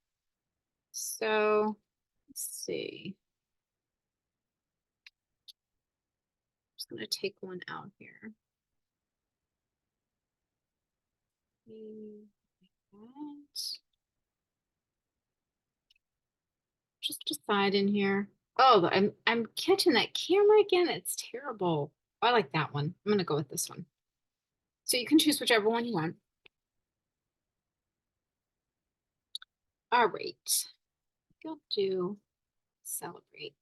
So let's see. I'm just gonna take one out here. Just decide in here. Oh, I'm catching that camera again. It's terrible. I like that one. I'm gonna go with this one. So you can choose whichever one you want. All right. I'll do celebrate.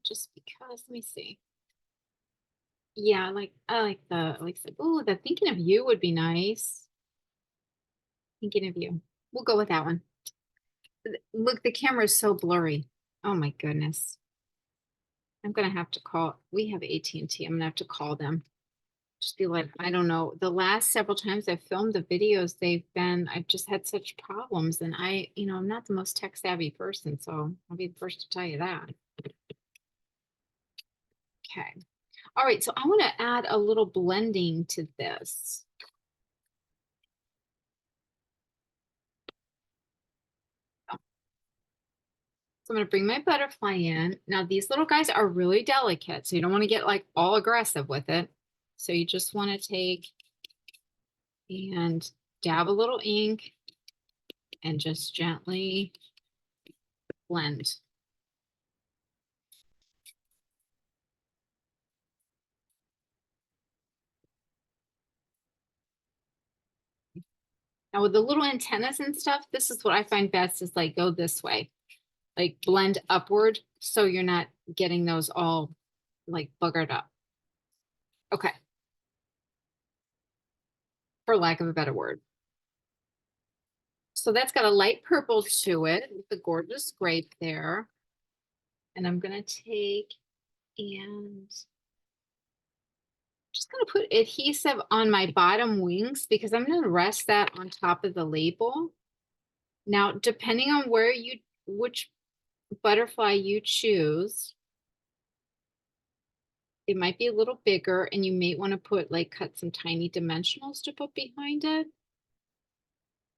Just because, let me see. Yeah, I like oh, the thinking of you would be nice. Thinking of you. We'll go with that one. Look, the camera is so blurry. Oh my goodness. I'm gonna have to call. We have AT&T. I'm gonna have to call them. Just be like, I don't know. The last several times I've filmed the videos, I've just had such problems, and I'm not the most tech savvy person, so I'll be the first to tell you that. Okay. All right, so I want to add a little blending to this. So I'm going to bring my butterfly in. Now these little guys are really delicate, so you don't want to get like all aggressive with it. So you just want to take and dab a little ink and just gently blend. Now with the little antennas and stuff, this is what I find best is like go this way, like blend upward so you're not getting those all like buggered up. Okay. For lack of a better word. So that's got a light purple to it with the gorgeous grape there. And I'm going to take and just going to put adhesive on my bottom wings because I'm going to rest that on top of the label. Now, depending on which butterfly you choose, it might be a little bigger and you may want to cut some tiny dimensionals to put behind it.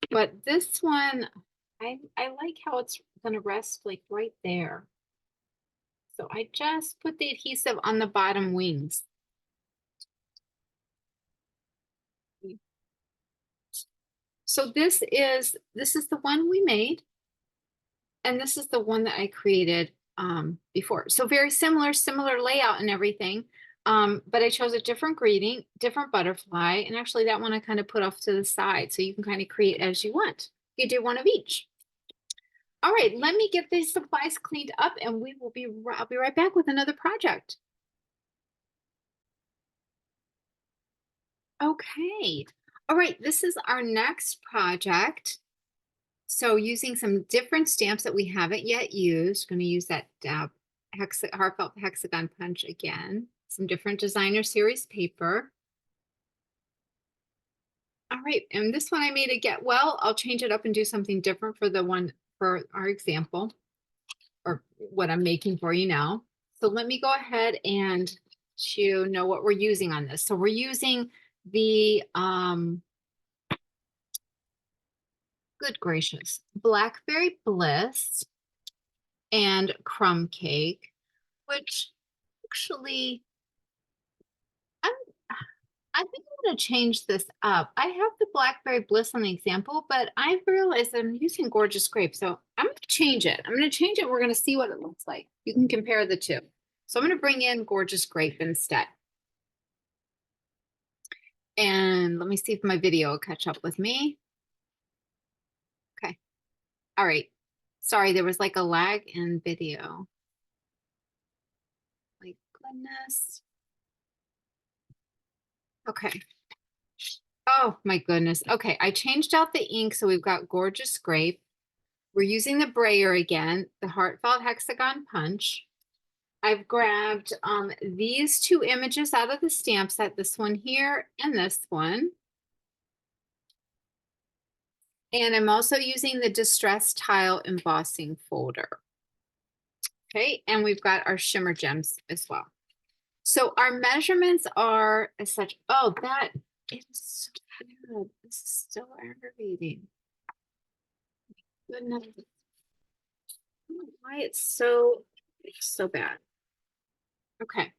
But this one, I like how it's going to rest like right there. So I just put the adhesive on the bottom wings. So this is the one we made. And this is the one that I created before. So very similar layout and everything. But I chose a different greeting, different butterfly. And actually that one I kind of put off to the side. So you can kind of create as you want. You do one of each. All right, let me get these supplies cleaned up and I'll be right back with another project. Okay. All right, this is our next project. So using some different stamps that we haven't yet used, going to use that heartfelt hexagon punch again, some different designer series paper. All right, and this one I made a get well. I'll change it up and do something different for the one for our example or what I'm making for you now. So let me go ahead and to know what we're using on this. So we're using the good gracious, Blackberry Bliss and Crumb Cake, which actually I think I'm going to change this up. I have the Blackberry Bliss on the example, but I realized I'm using Gorgeous Grape. So I'm going to change it. I'm going to change it. We're going to see what it looks like. You can compare the two. So I'm going to bring in Gorgeous Grape instead. And let me see if my video will catch up with me. Okay. All right. Sorry, there was like a lag in video. goodness. Okay. Oh my goodness. Okay, I changed out the ink, so we've got Gorgeous Grape. We're using the brayer again, the Heartfelt Hexagon Punch. I've grabbed these two images out of the stamp set, this one here and this one. And I'm also using the Distress Tile embossing folder. Okay, and we've got our shimmer gems as well. So our measurements are as such. Oh, that is so bad. This is so aggravating. Goodness. I don't know why it's so bad. Okay.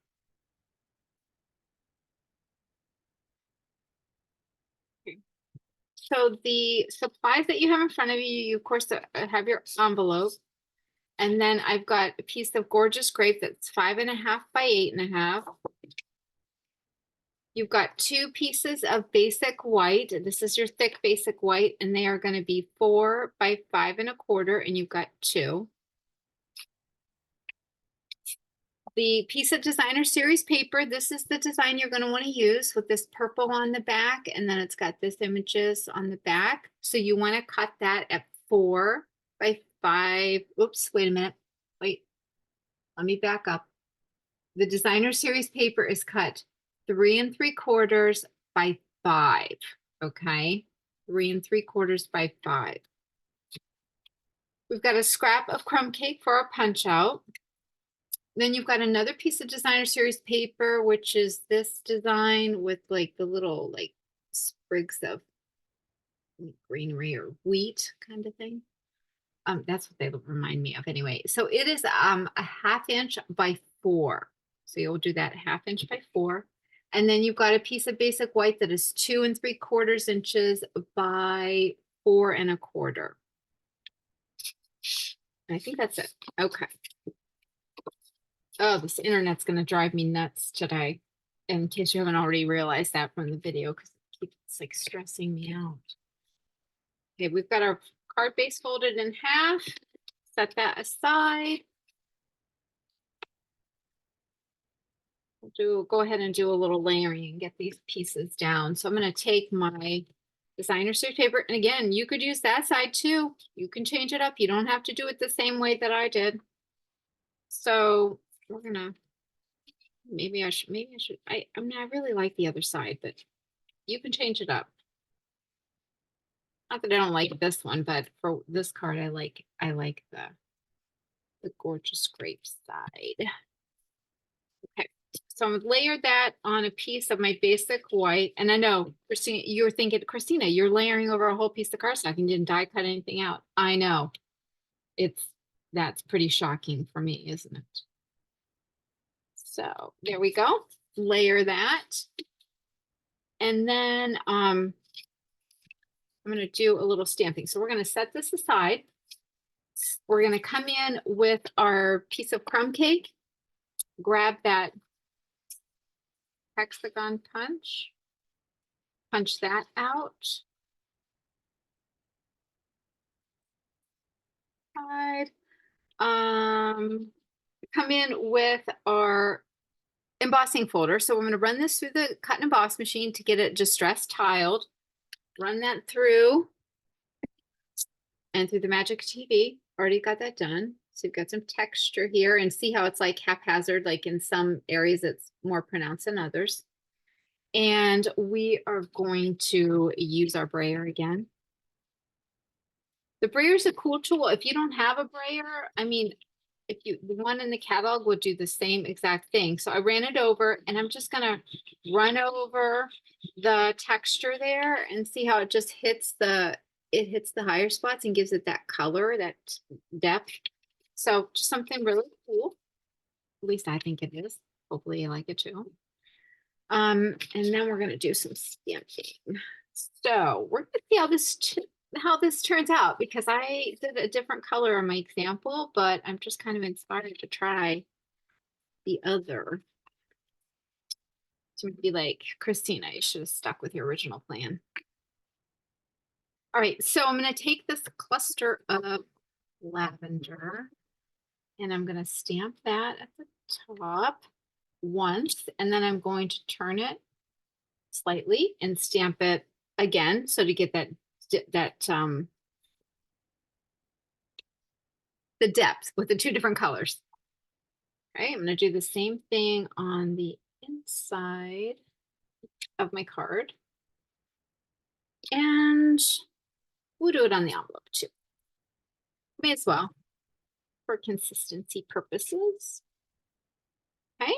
Okay. So the supplies that you have in front of you, you of course have your envelope. And then I've got a piece of Gorgeous Grape that's 5.5 by 8.5. You've got two pieces of basic white. This is your thick basic white, and they are going to be 4 by 5.25, and you've got two. The piece of designer series paper, this is the design you're going to want to use with this purple on the back, and then it's got this images on the back. So you want to cut that at 4 by 5. Oops, wait a minute. Wait, let me back up. The designer series paper is cut 3 3/4 by 5. Okay, 3 3/4 by 5. We've got a scrap of crumb cake for our punch out. Then you've got another piece of designer series paper, which is this design with like the little like sprigs of greenery or wheat kind of thing. That's what they remind me of anyway. So it is a 1/2 inch by 4. So you'll do that 1/2 inch by 4. And then you've got a piece of basic white that is 2 3/4 inches by 4 1/4. I think that's it. Okay. Oh, this internet's going to drive me nuts today. In case you haven't already realized that from the video, because it keeps like stressing me out. Okay, we've got our card base folded in half. Set that aside. Go ahead and do a little layering and get these pieces down. So I'm going to take my designer series paper, and again, you could use that side too. You can change it up. You don't have to do it the same way that I did. So we're gonna maybe I should I mean I really like the other side, but you can change it up. Not that I don't like this one, but for this card I like the Gorgeous Grape side. Okay. So I'm gonna layer that on a piece of my basic white. And I know, Christina, you were thinking, Christina, you're layering over a whole piece of cardstock and didn't die cut anything out. I know. That's pretty shocking for me, isn't it? So there we go. Layer that. And then I'm gonna do a little stamping. So we're gonna set this aside. We're gonna come in with our piece of crumb cake, grab that hexagon punch that out. Side. Come in with our embossing folder. So I'm going to run this through the cut and emboss machine to get it distress tiled. Run that through and through the Magic TV. Already got that done. So you've got some texture here, and see how it's like haphazard, like in some areas it's more pronounced than others. And we are going to use our brayer again. The brayer is a cool tool. If you don't have a brayer, I mean, the one in the catalog would do the same exact thing. So I ran it over, and I'm just gonna run over the texture there and see how it just hits the higher spots and gives it that color, that depth. So just something really cool. At least I think it is. Hopefully you like it too. And then we're gonna do some stamping. So we're gonna see how this turns out, because I did a different color on my example, but I'm just kind of inspired to try the other. To be like, Christina, you should have stuck with your original plan. All right, so I'm going to take this cluster of lavender and I'm going to stamp that at the top. once, and then I'm going to turn it slightly and stamp it again. So to get that the depth with the two different colors. Okay, I'm going to do the same thing on the inside of my card. And we'll do it on the envelope too. May as well for consistency purposes. Okay,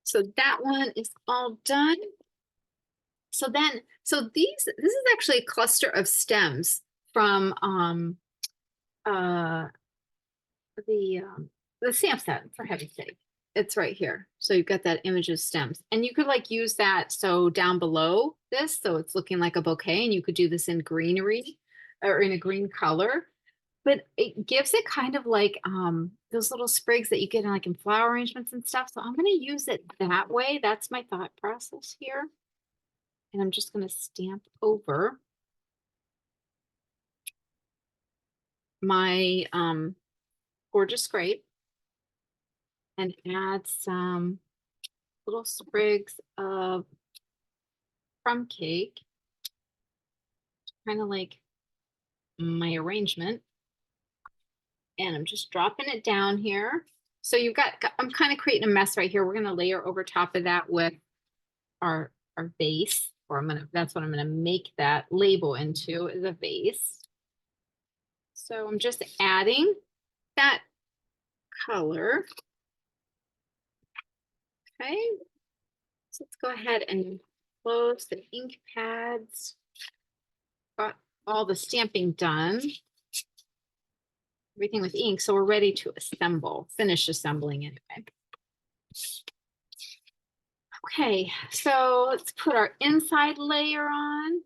so that one is all done. So this is actually a cluster of stems from uh the stamp set, for heaven's sake. It's right here. So you've got that image of stems. And you could like use that so down below this, so it's looking like a bouquet, and you could do this in greenery or in a green color. But it gives it kind of like those little sprigs that you get in like in flower arrangements and stuff. So I'm gonna use it that way. That's my thought process here. And I'm just gonna stamp over my gorgeous grape and add some little sprigs of crumb cake, kind of like my arrangement. And I'm just dropping it down here. So you've got, I'm kind of creating a mess right here. We're going to layer over top of that with our vase, or that's what I'm going to make that label into, is a vase. So I'm just adding that color. Okay. So let's go ahead and close the ink pads. Got all the stamping done. Everything with ink, so we're ready to finish assembling anyway. Okay, so let's put our inside layer on.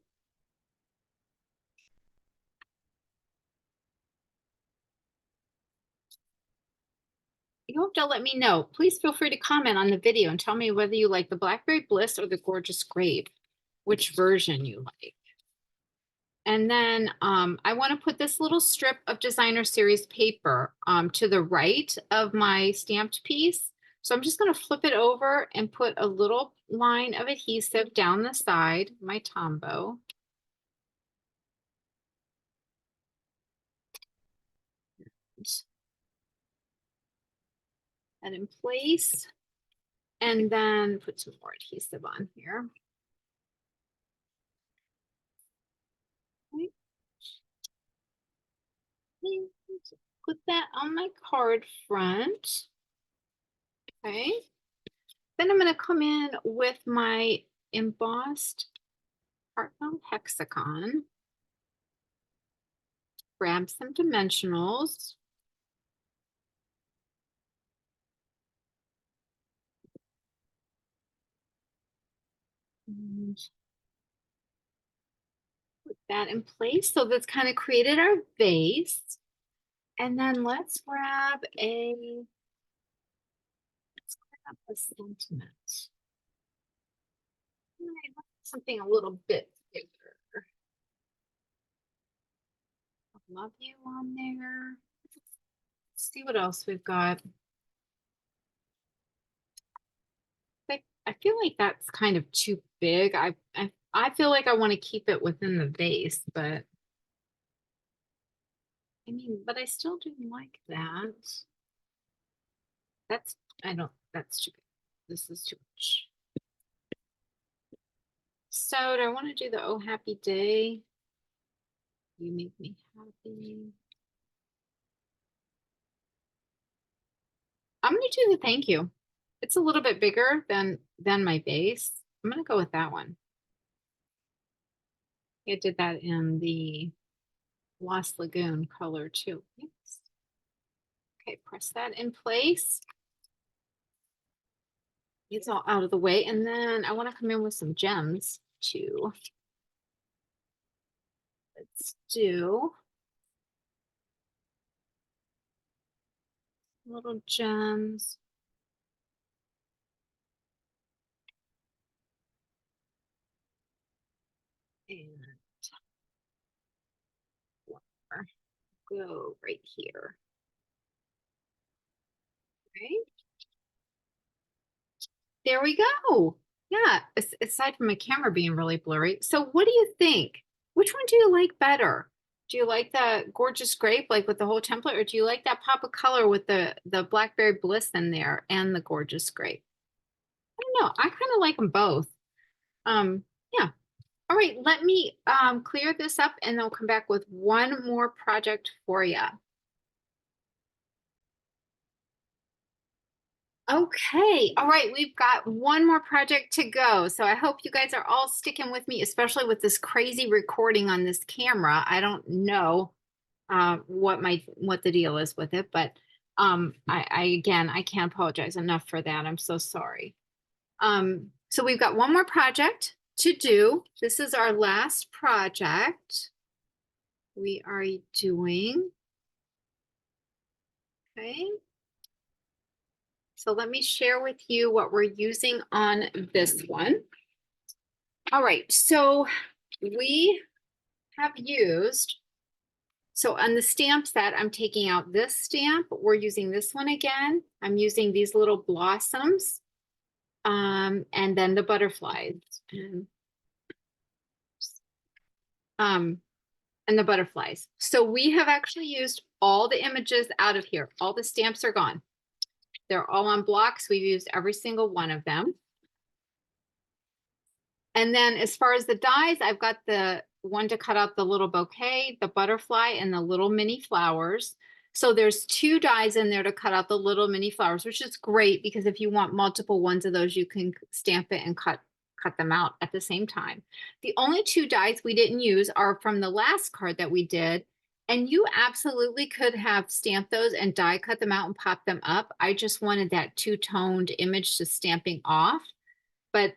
You have to let me know. Please feel free to comment on the video and tell me whether you like the Blackberry Bliss or the Gorgeous Grape, which version you like. And then I want to put this little strip of designer series paper to the right of my stamped piece. So I'm just going to flip it over and put a little line of adhesive down the side, my Tombow. That in place. And then put some more adhesive on here. Put that on my card front. Okay. Then I'm going to come in with my embossed heartfelt hexagon. Grab some dimensionals. And put that in place. So that's kind of created our base. And then let's grab a sentiment. Something a little bit bigger. I love you on there. Let's see what else we've got. I feel like that's kind of too big. I feel like I want to keep it within the vase, but I mean, but I still do like that. That's too big. This is too much. So do I want to do the Oh Happy Day? You make me happy. I'm gonna do the thank you. It's a little bit bigger than my base. I'm gonna go with that one. I did that in the Lost Lagoon color too. Yes. Okay, press that in place. It's all out of the way. And then I want to come in with some gems too. Let's do little gems. And go right here. Okay. There we go. Yeah, aside from my camera being really blurry. So what do you think? Which one do you like better? Do you like the gorgeous grape, like with the whole template, or do you like that pop of color with the blackberry bliss in there and the gorgeous grape? I don't know. I kind of like them both. Yeah. All right, let me clear this up and then I'll come back with one more project for you. Okay, all right, we've got one more project to go. So I hope you guys are all sticking with me, especially with this crazy recording on this camera. I don't know what the deal is with it, but I again I can't apologize enough for that. I'm so sorry. So we've got one more project to do. This is our last project we are doing. Okay. So let me share with you what we're using on this one. All right, so we have used, so on the stamp set, I'm taking out this stamp. We're using this one again. I'm using these little blossoms and then the butterflies. And the butterflies. So we have actually used all the images out of here. All the stamps are gone. They're all on blocks. We've used every single one of them. And then as far as the dies, I've got the one to cut out the little bouquet, the butterfly, and the little mini flowers. So there's 2 dies in there to cut out the little mini flowers, which is great because if you want multiple ones of those, you can stamp it and cut them out at the same time. The only 2 dies we didn't use are from the last card that we did. And you absolutely could have stamped those and die cut them out and pop them up. I just wanted that 2-toned image to stamping off. But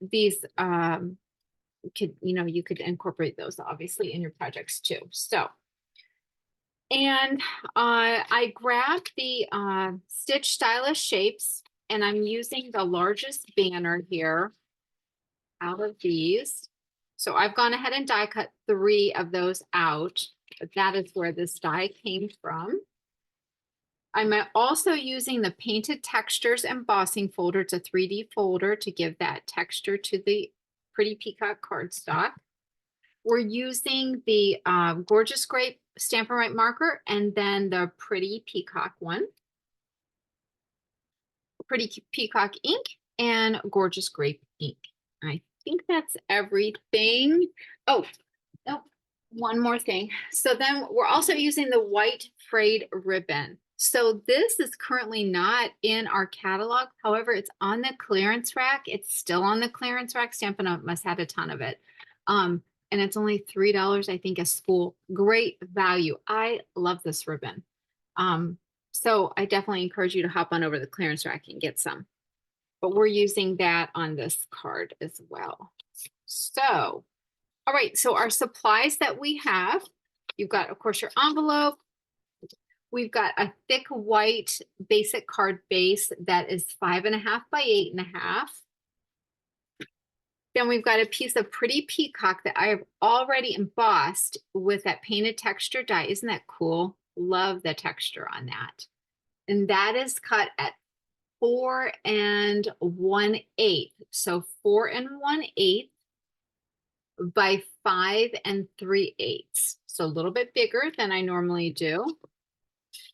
these could, you could incorporate those obviously in your projects too. So, and I grabbed the Stitch Stylish Shapes and I'm using the largest banner here out of these. So I've gone ahead and die cut 3 of those out, but that is where this die came from. I'm also using the Painted Textures Embossing folder. It's a 3D folder to give that texture to the Pretty Peacock cardstock. We're using the Gorgeous Grape Stampin' Write marker and then the Pretty Peacock one. Pretty Peacock ink and Gorgeous Grape ink. I think that's everything. Oh, nope. One more thing. So then we're also using the white frayed ribbon. So this is currently not in our catalog. However, it's on the clearance rack. It's still on the clearance rack. Stampin' Up! Must have a ton of it. And it's only $3, I think, a spool. Great value. I love this ribbon. So I definitely encourage you to hop on over the clearance rack and get some. But we're using that on this card as well. So, all right, so our supplies that we have, you've got, of course, your envelope. We've got a thick white basic card base that is 5.5 by 8.5. Then we've got a piece of Pretty Peacock that I have already embossed with that painted texture die. Isn't that cool? Love the texture on that. And that is cut at 4 1/8. So 4 1/8 by 5 3/8. So a little bit bigger than I normally do.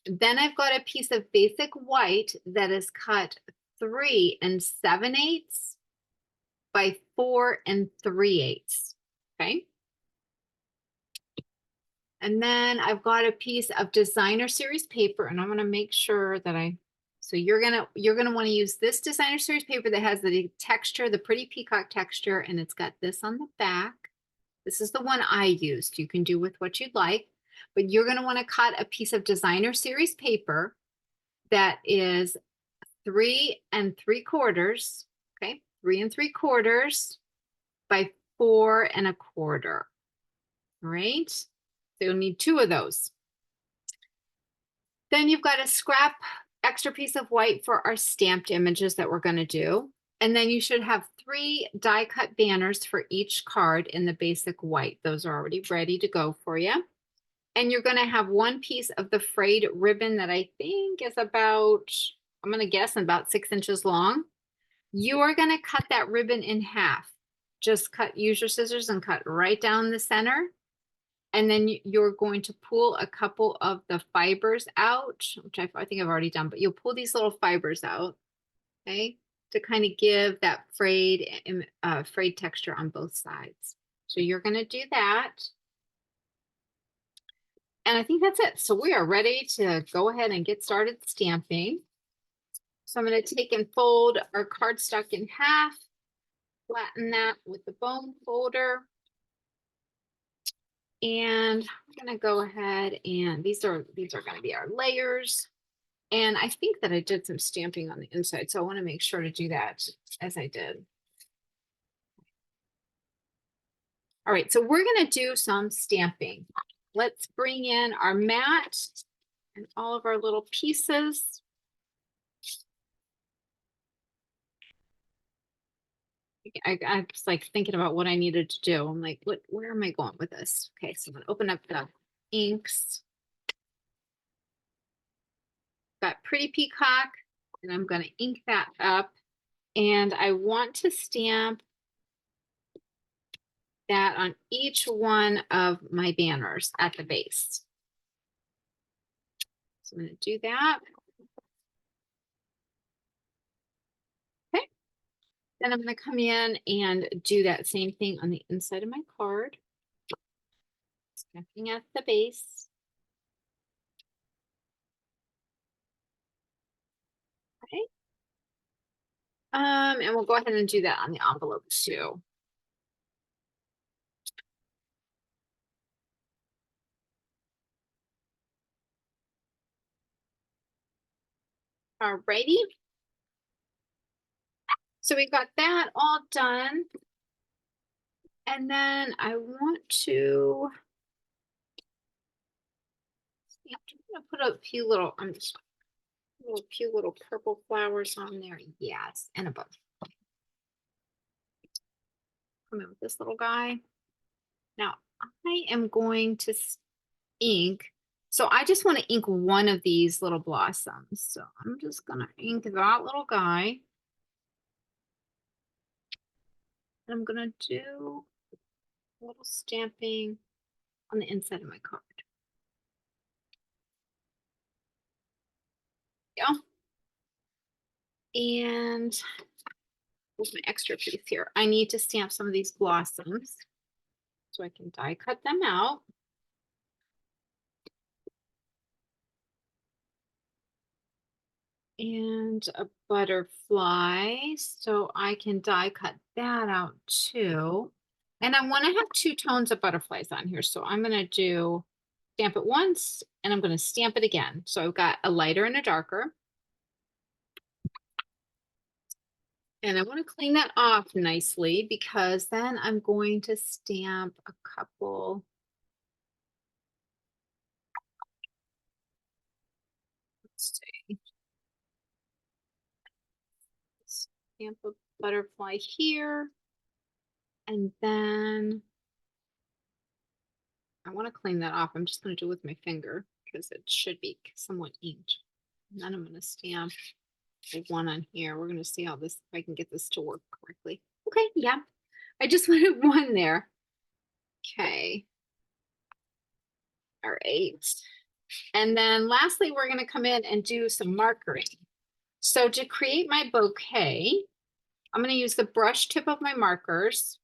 Then I've got a piece of basic white that is cut 3 7/8 by 4 3/8. Okay. And then I've got a piece of designer series paper, and I'm going to make sure that so you're going to want to use this designer series paper that has the texture, the Pretty Peacock texture, and it's got this on the back. This is the one I used. You can do with what you'd like, but you're going to want to cut a piece of designer series paper that is 3 3/4. Okay. 3 3/4 by 4 1/4. All right. So you'll need 2 of those. Then you've got a scrap extra piece of white for our stamped images that we're going to do. And then you should have 3 die cut banners for each card in the basic white. Those are already ready to go for you. And you're going to have 1 piece of the frayed ribbon that I think is about, I'm going to guess, about 6 inches long. You are gonna cut that ribbon in half. Just use your scissors and cut right down the center. And then you're going to pull a couple of the fibers out, which I think I've already done, but you'll pull these little fibers out, okay? To kind of give that frayed texture on both sides. So you're gonna do that. And I think that's it. So we are ready to go ahead and get started stamping. So I'm going to take and fold our cardstock in half, flatten that with the bone folder. And I'm going to go ahead and these are going to be our layers. And I think that I did some stamping on the inside, so I want to make sure to do that as I did. All right, so we're going to do some stamping. Let's bring in our mat and all of our little pieces. I was like thinking about what I needed to do. I'm like, where am I going with this? Okay, so I'm gonna open up the inks. Got Pretty Peacock, and I'm gonna ink that up. And I want to stamp that on each one of my banners at the base. So I'm gonna do that. Okay. Then I'm gonna come in and do that same thing on the inside of my card. Stamping at the base. Okay. And we'll go ahead and do that on the envelope too. Alrighty. So we got that all done. And then I want to I'm gonna put a few little, a few little purple flowers on there. Yes, and a bow. Come in with this little guy. Now I am going to ink. So I just want to ink one of these little blossoms. So I'm just gonna ink that little guy. And I'm gonna do a little stamping on the inside of my card. Yeah. And with my extra piece here, I need to stamp some of these blossoms so I can die cut them out. And a butterfly, so I can die cut that out too. And I want to have two tones of butterflies on here, so I'm going to do stamp it once and I'm going to stamp it again. So I've got a lighter and a darker. And I want to clean that off nicely because then I'm going to stamp a couple. Let's see. Stamp a butterfly here. And then I want to clean that off. I'm just going to do it with my finger because it should be somewhat inked. And then I'm going to stamp the one on here. We're going to see how this, if I can get this to work correctly. Okay, yeah. I just wanted one there. Okay. All right. And then lastly, we're going to come in and do some markering. So to create my bouquet, I'm going to use the brush tip of my markers.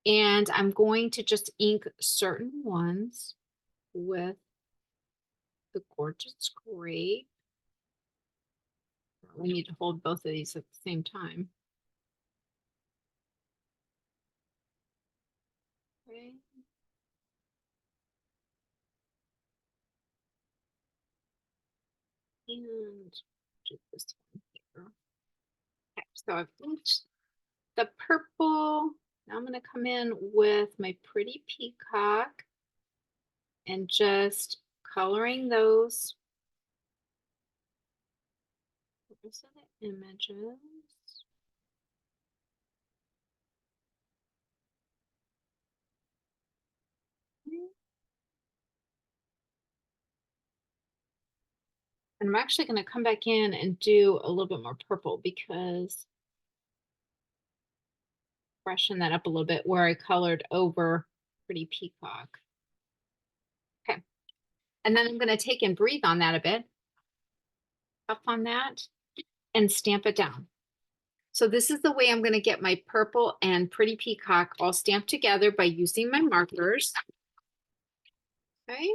And I'm going to just ink certain ones with the gorgeous grape. We need to hold both of these at the same time. Okay. And do this one here. Okay, so I've inked the purple. Now I'm going to come in with my Pretty Peacock and just coloring those. Those are the images. And I'm actually going to come back in and do a little bit more purple because freshen that up a little bit where I colored over Pretty Peacock. Okay. And then I'm going to take and breathe on that a bit. Up on that and stamp it down. So this is the way I'm going to get my purple and Pretty Peacock all stamped together by using my markers. Okay.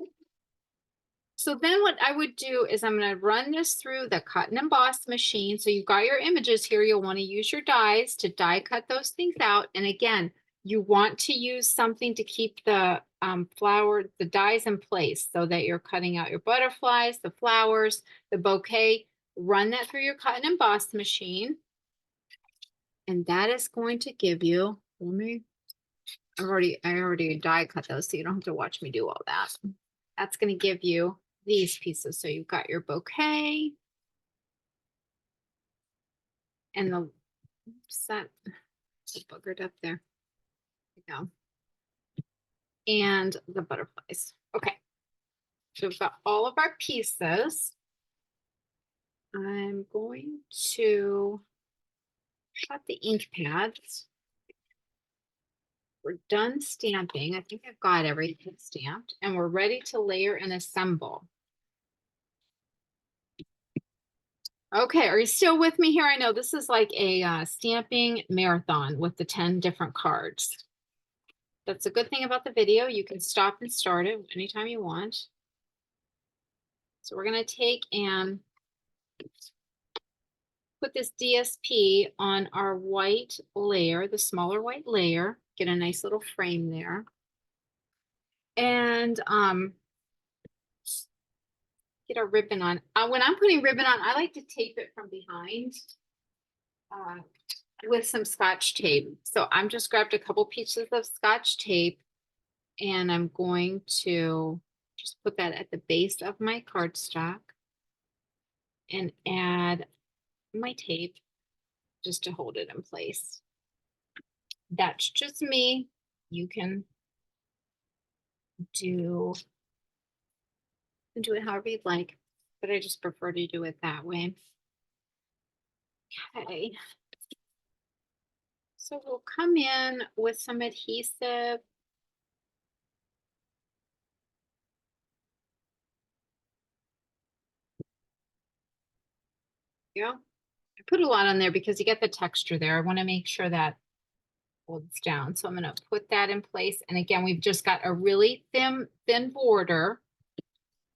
So then what I would do is I'm going to run this through the cut and emboss machine. So you've got your images here. You'll want to use your dies to die cut those things out. And again, you want to use something to keep the the dies in place so that you're cutting out your butterflies, the flowers, the bouquet. Run that through your cut and emboss machine. And that is going to give you, I already die cut those, so you don't have to watch me do all that. That's going to give you these pieces. So you've got your bouquet and the set buggered up there. There we go. And the butterflies. Okay. So we've got all of our pieces. I'm going to shut the ink pads. We're done stamping. I think I've got everything stamped and we're ready to layer and assemble. Okay, are you still with me here? I know this is like a stamping marathon with the 10 different cards. That's a good thing about the video. You can stop and start it anytime you want. So we're going to take and put this DSP on our white layer, the smaller white layer, get a nice little frame there. And get a ribbon on. When I'm putting ribbon on, I like to tape it from behind with some Scotch tape. So I'm just grabbed a couple pieces of Scotch tape and I'm going to just put that at the base of my cardstock and add my tape just to hold it in place. That's just me. You can do it however you'd like, but I just prefer to do it that way. Okay. So we'll come in with some adhesive. Yeah, I put a lot on there because you get the texture there. I want to make sure that holds down. So I'm going to put that in place. And again, we've just got a really thin border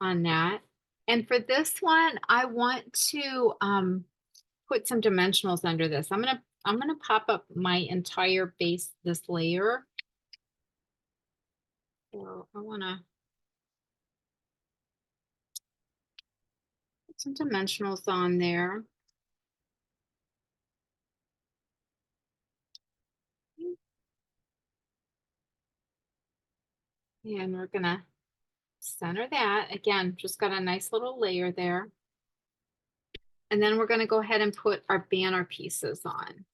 on that. And for this one, I want to put some dimensionals under this. I'm gonna pop up my entire base, this layer. So I want to put some dimensionals on there. And we're gonna center that. Again, just got a nice little layer there. And then we're gonna go ahead and put our banner pieces on.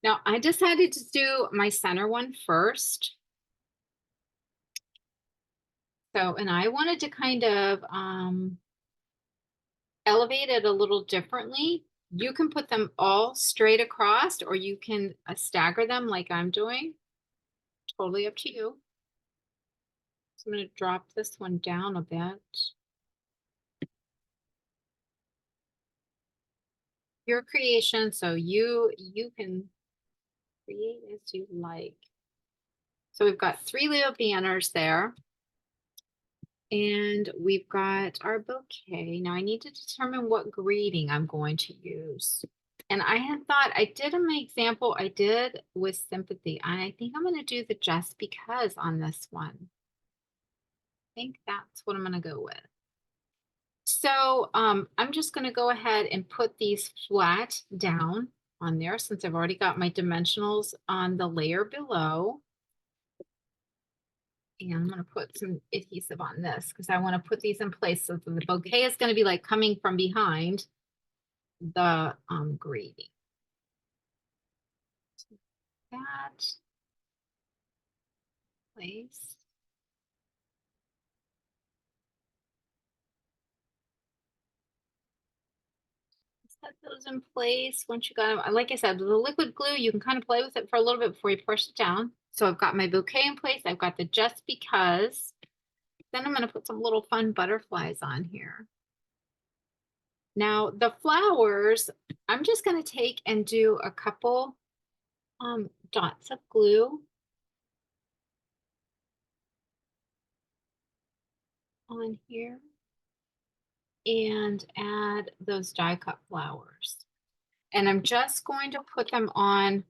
Now I decided to do my center one first. So, and I wanted to kind of elevate it a little differently. You can put them all straight across or you can stagger them like I'm doing. Totally up to you. So I'm going to drop this one down a bit. Your creation, so you can create as you like. So we've got 3 little banners there. And we've got our bouquet. Now I need to determine what greeting I'm going to use. And I had thought I did in my example, I did with sympathy. And I think I'm going to do the just because on this one. I think that's what I'm going to go with. So I'm just going to go ahead and put these flat down on there since I've already got my dimensionals on the layer below. And I'm going to put some adhesive on this because I want to put these in place so the bouquet is going to be like coming from behind the greeting. That place. set those in place once you got them. Like I said, the liquid glue, you can kind of play with it for a little bit before you push it down. So I've got my bouquet in place. I've got the just because. Then I'm going to put some little fun butterflies on here. Now the flowers, I'm just going to take and do a couple dots of glue on here and add those die cut flowers. And I'm just going to put them on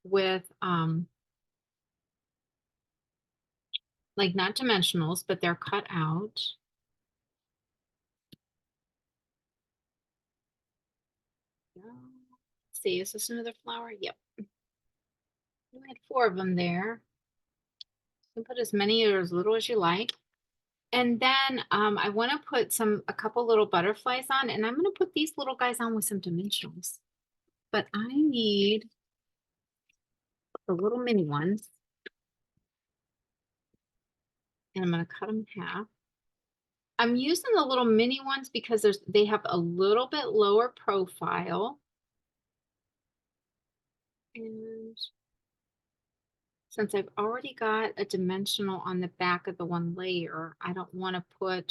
with like not dimensionals, but they're cut out. Let's see, is this another flower? Yep. You had 4 of them there. You can put as many or as little as you like. And then I want to put a couple little butterflies on, and I'm going to put these little guys on with some dimensionals. But I need the little mini ones. And I'm going to cut them in half. I'm using the little mini ones because they have a little bit lower profile. And since I've already got a dimensional on the back of the one layer, I don't want to put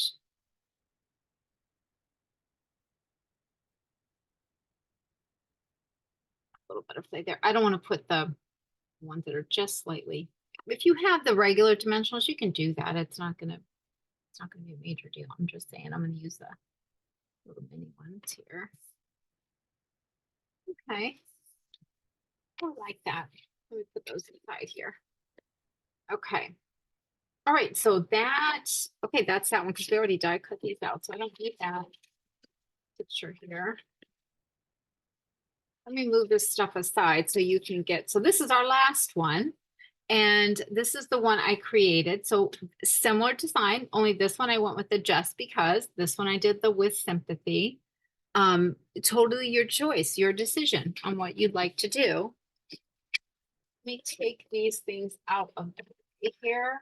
a little butterfly there. I don't want to put the ones that are just slightly. If you have the regular dimensionals, you can do that. It's not gonna be a major deal. I'm just saying I'm gonna use the little mini ones here. Okay. I like that. Let me put those inside here. Okay. All right, so that's that one because we already die cut these out, so I don't need that picture here. Let me move this stuff aside so you can get, so this is our last one. And this is the one I created. So similar design, only this one I went with the just because, this one I did the with sympathy. Totally your choice, your decision on what you'd like to do. Let me take these things out of here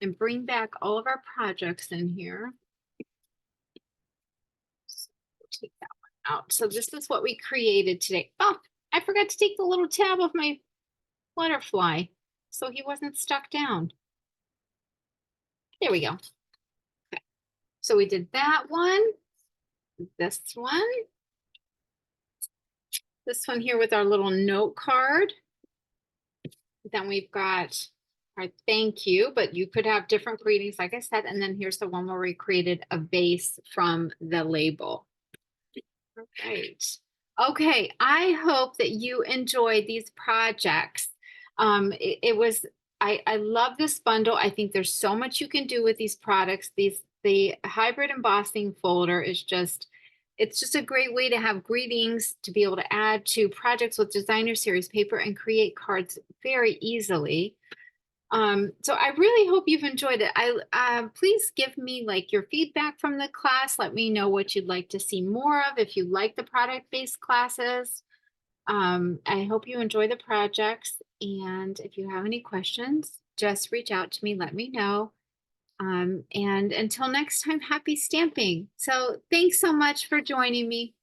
and bring back all of our projects in here. So we'll take that one out. So this is what we created today. Oh, I forgot to take the little tab off my butterfly so he wasn't stuck down. There we go. Okay. So we did that one, this one here with our little note card. Then we've got our thank you, but you could have different greetings, like I said. And then here's the one where we created a vase from the label. All right. Okay, I hope that you enjoyed these projects. I love this bundle. I think there's so much you can do with these products. The hybrid embossing folder is it's just a great way to have greetings, to be able to add to projects with designer series paper and create cards very easily. So I really hope you've enjoyed it. Please give me like your feedback from the class. Let me know what you'd like to see more of if you like the product-based classes. I hope you enjoy the projects, and if you have any questions, just reach out to me, let me know. And until next time, happy stamping. So thanks so much for joining me.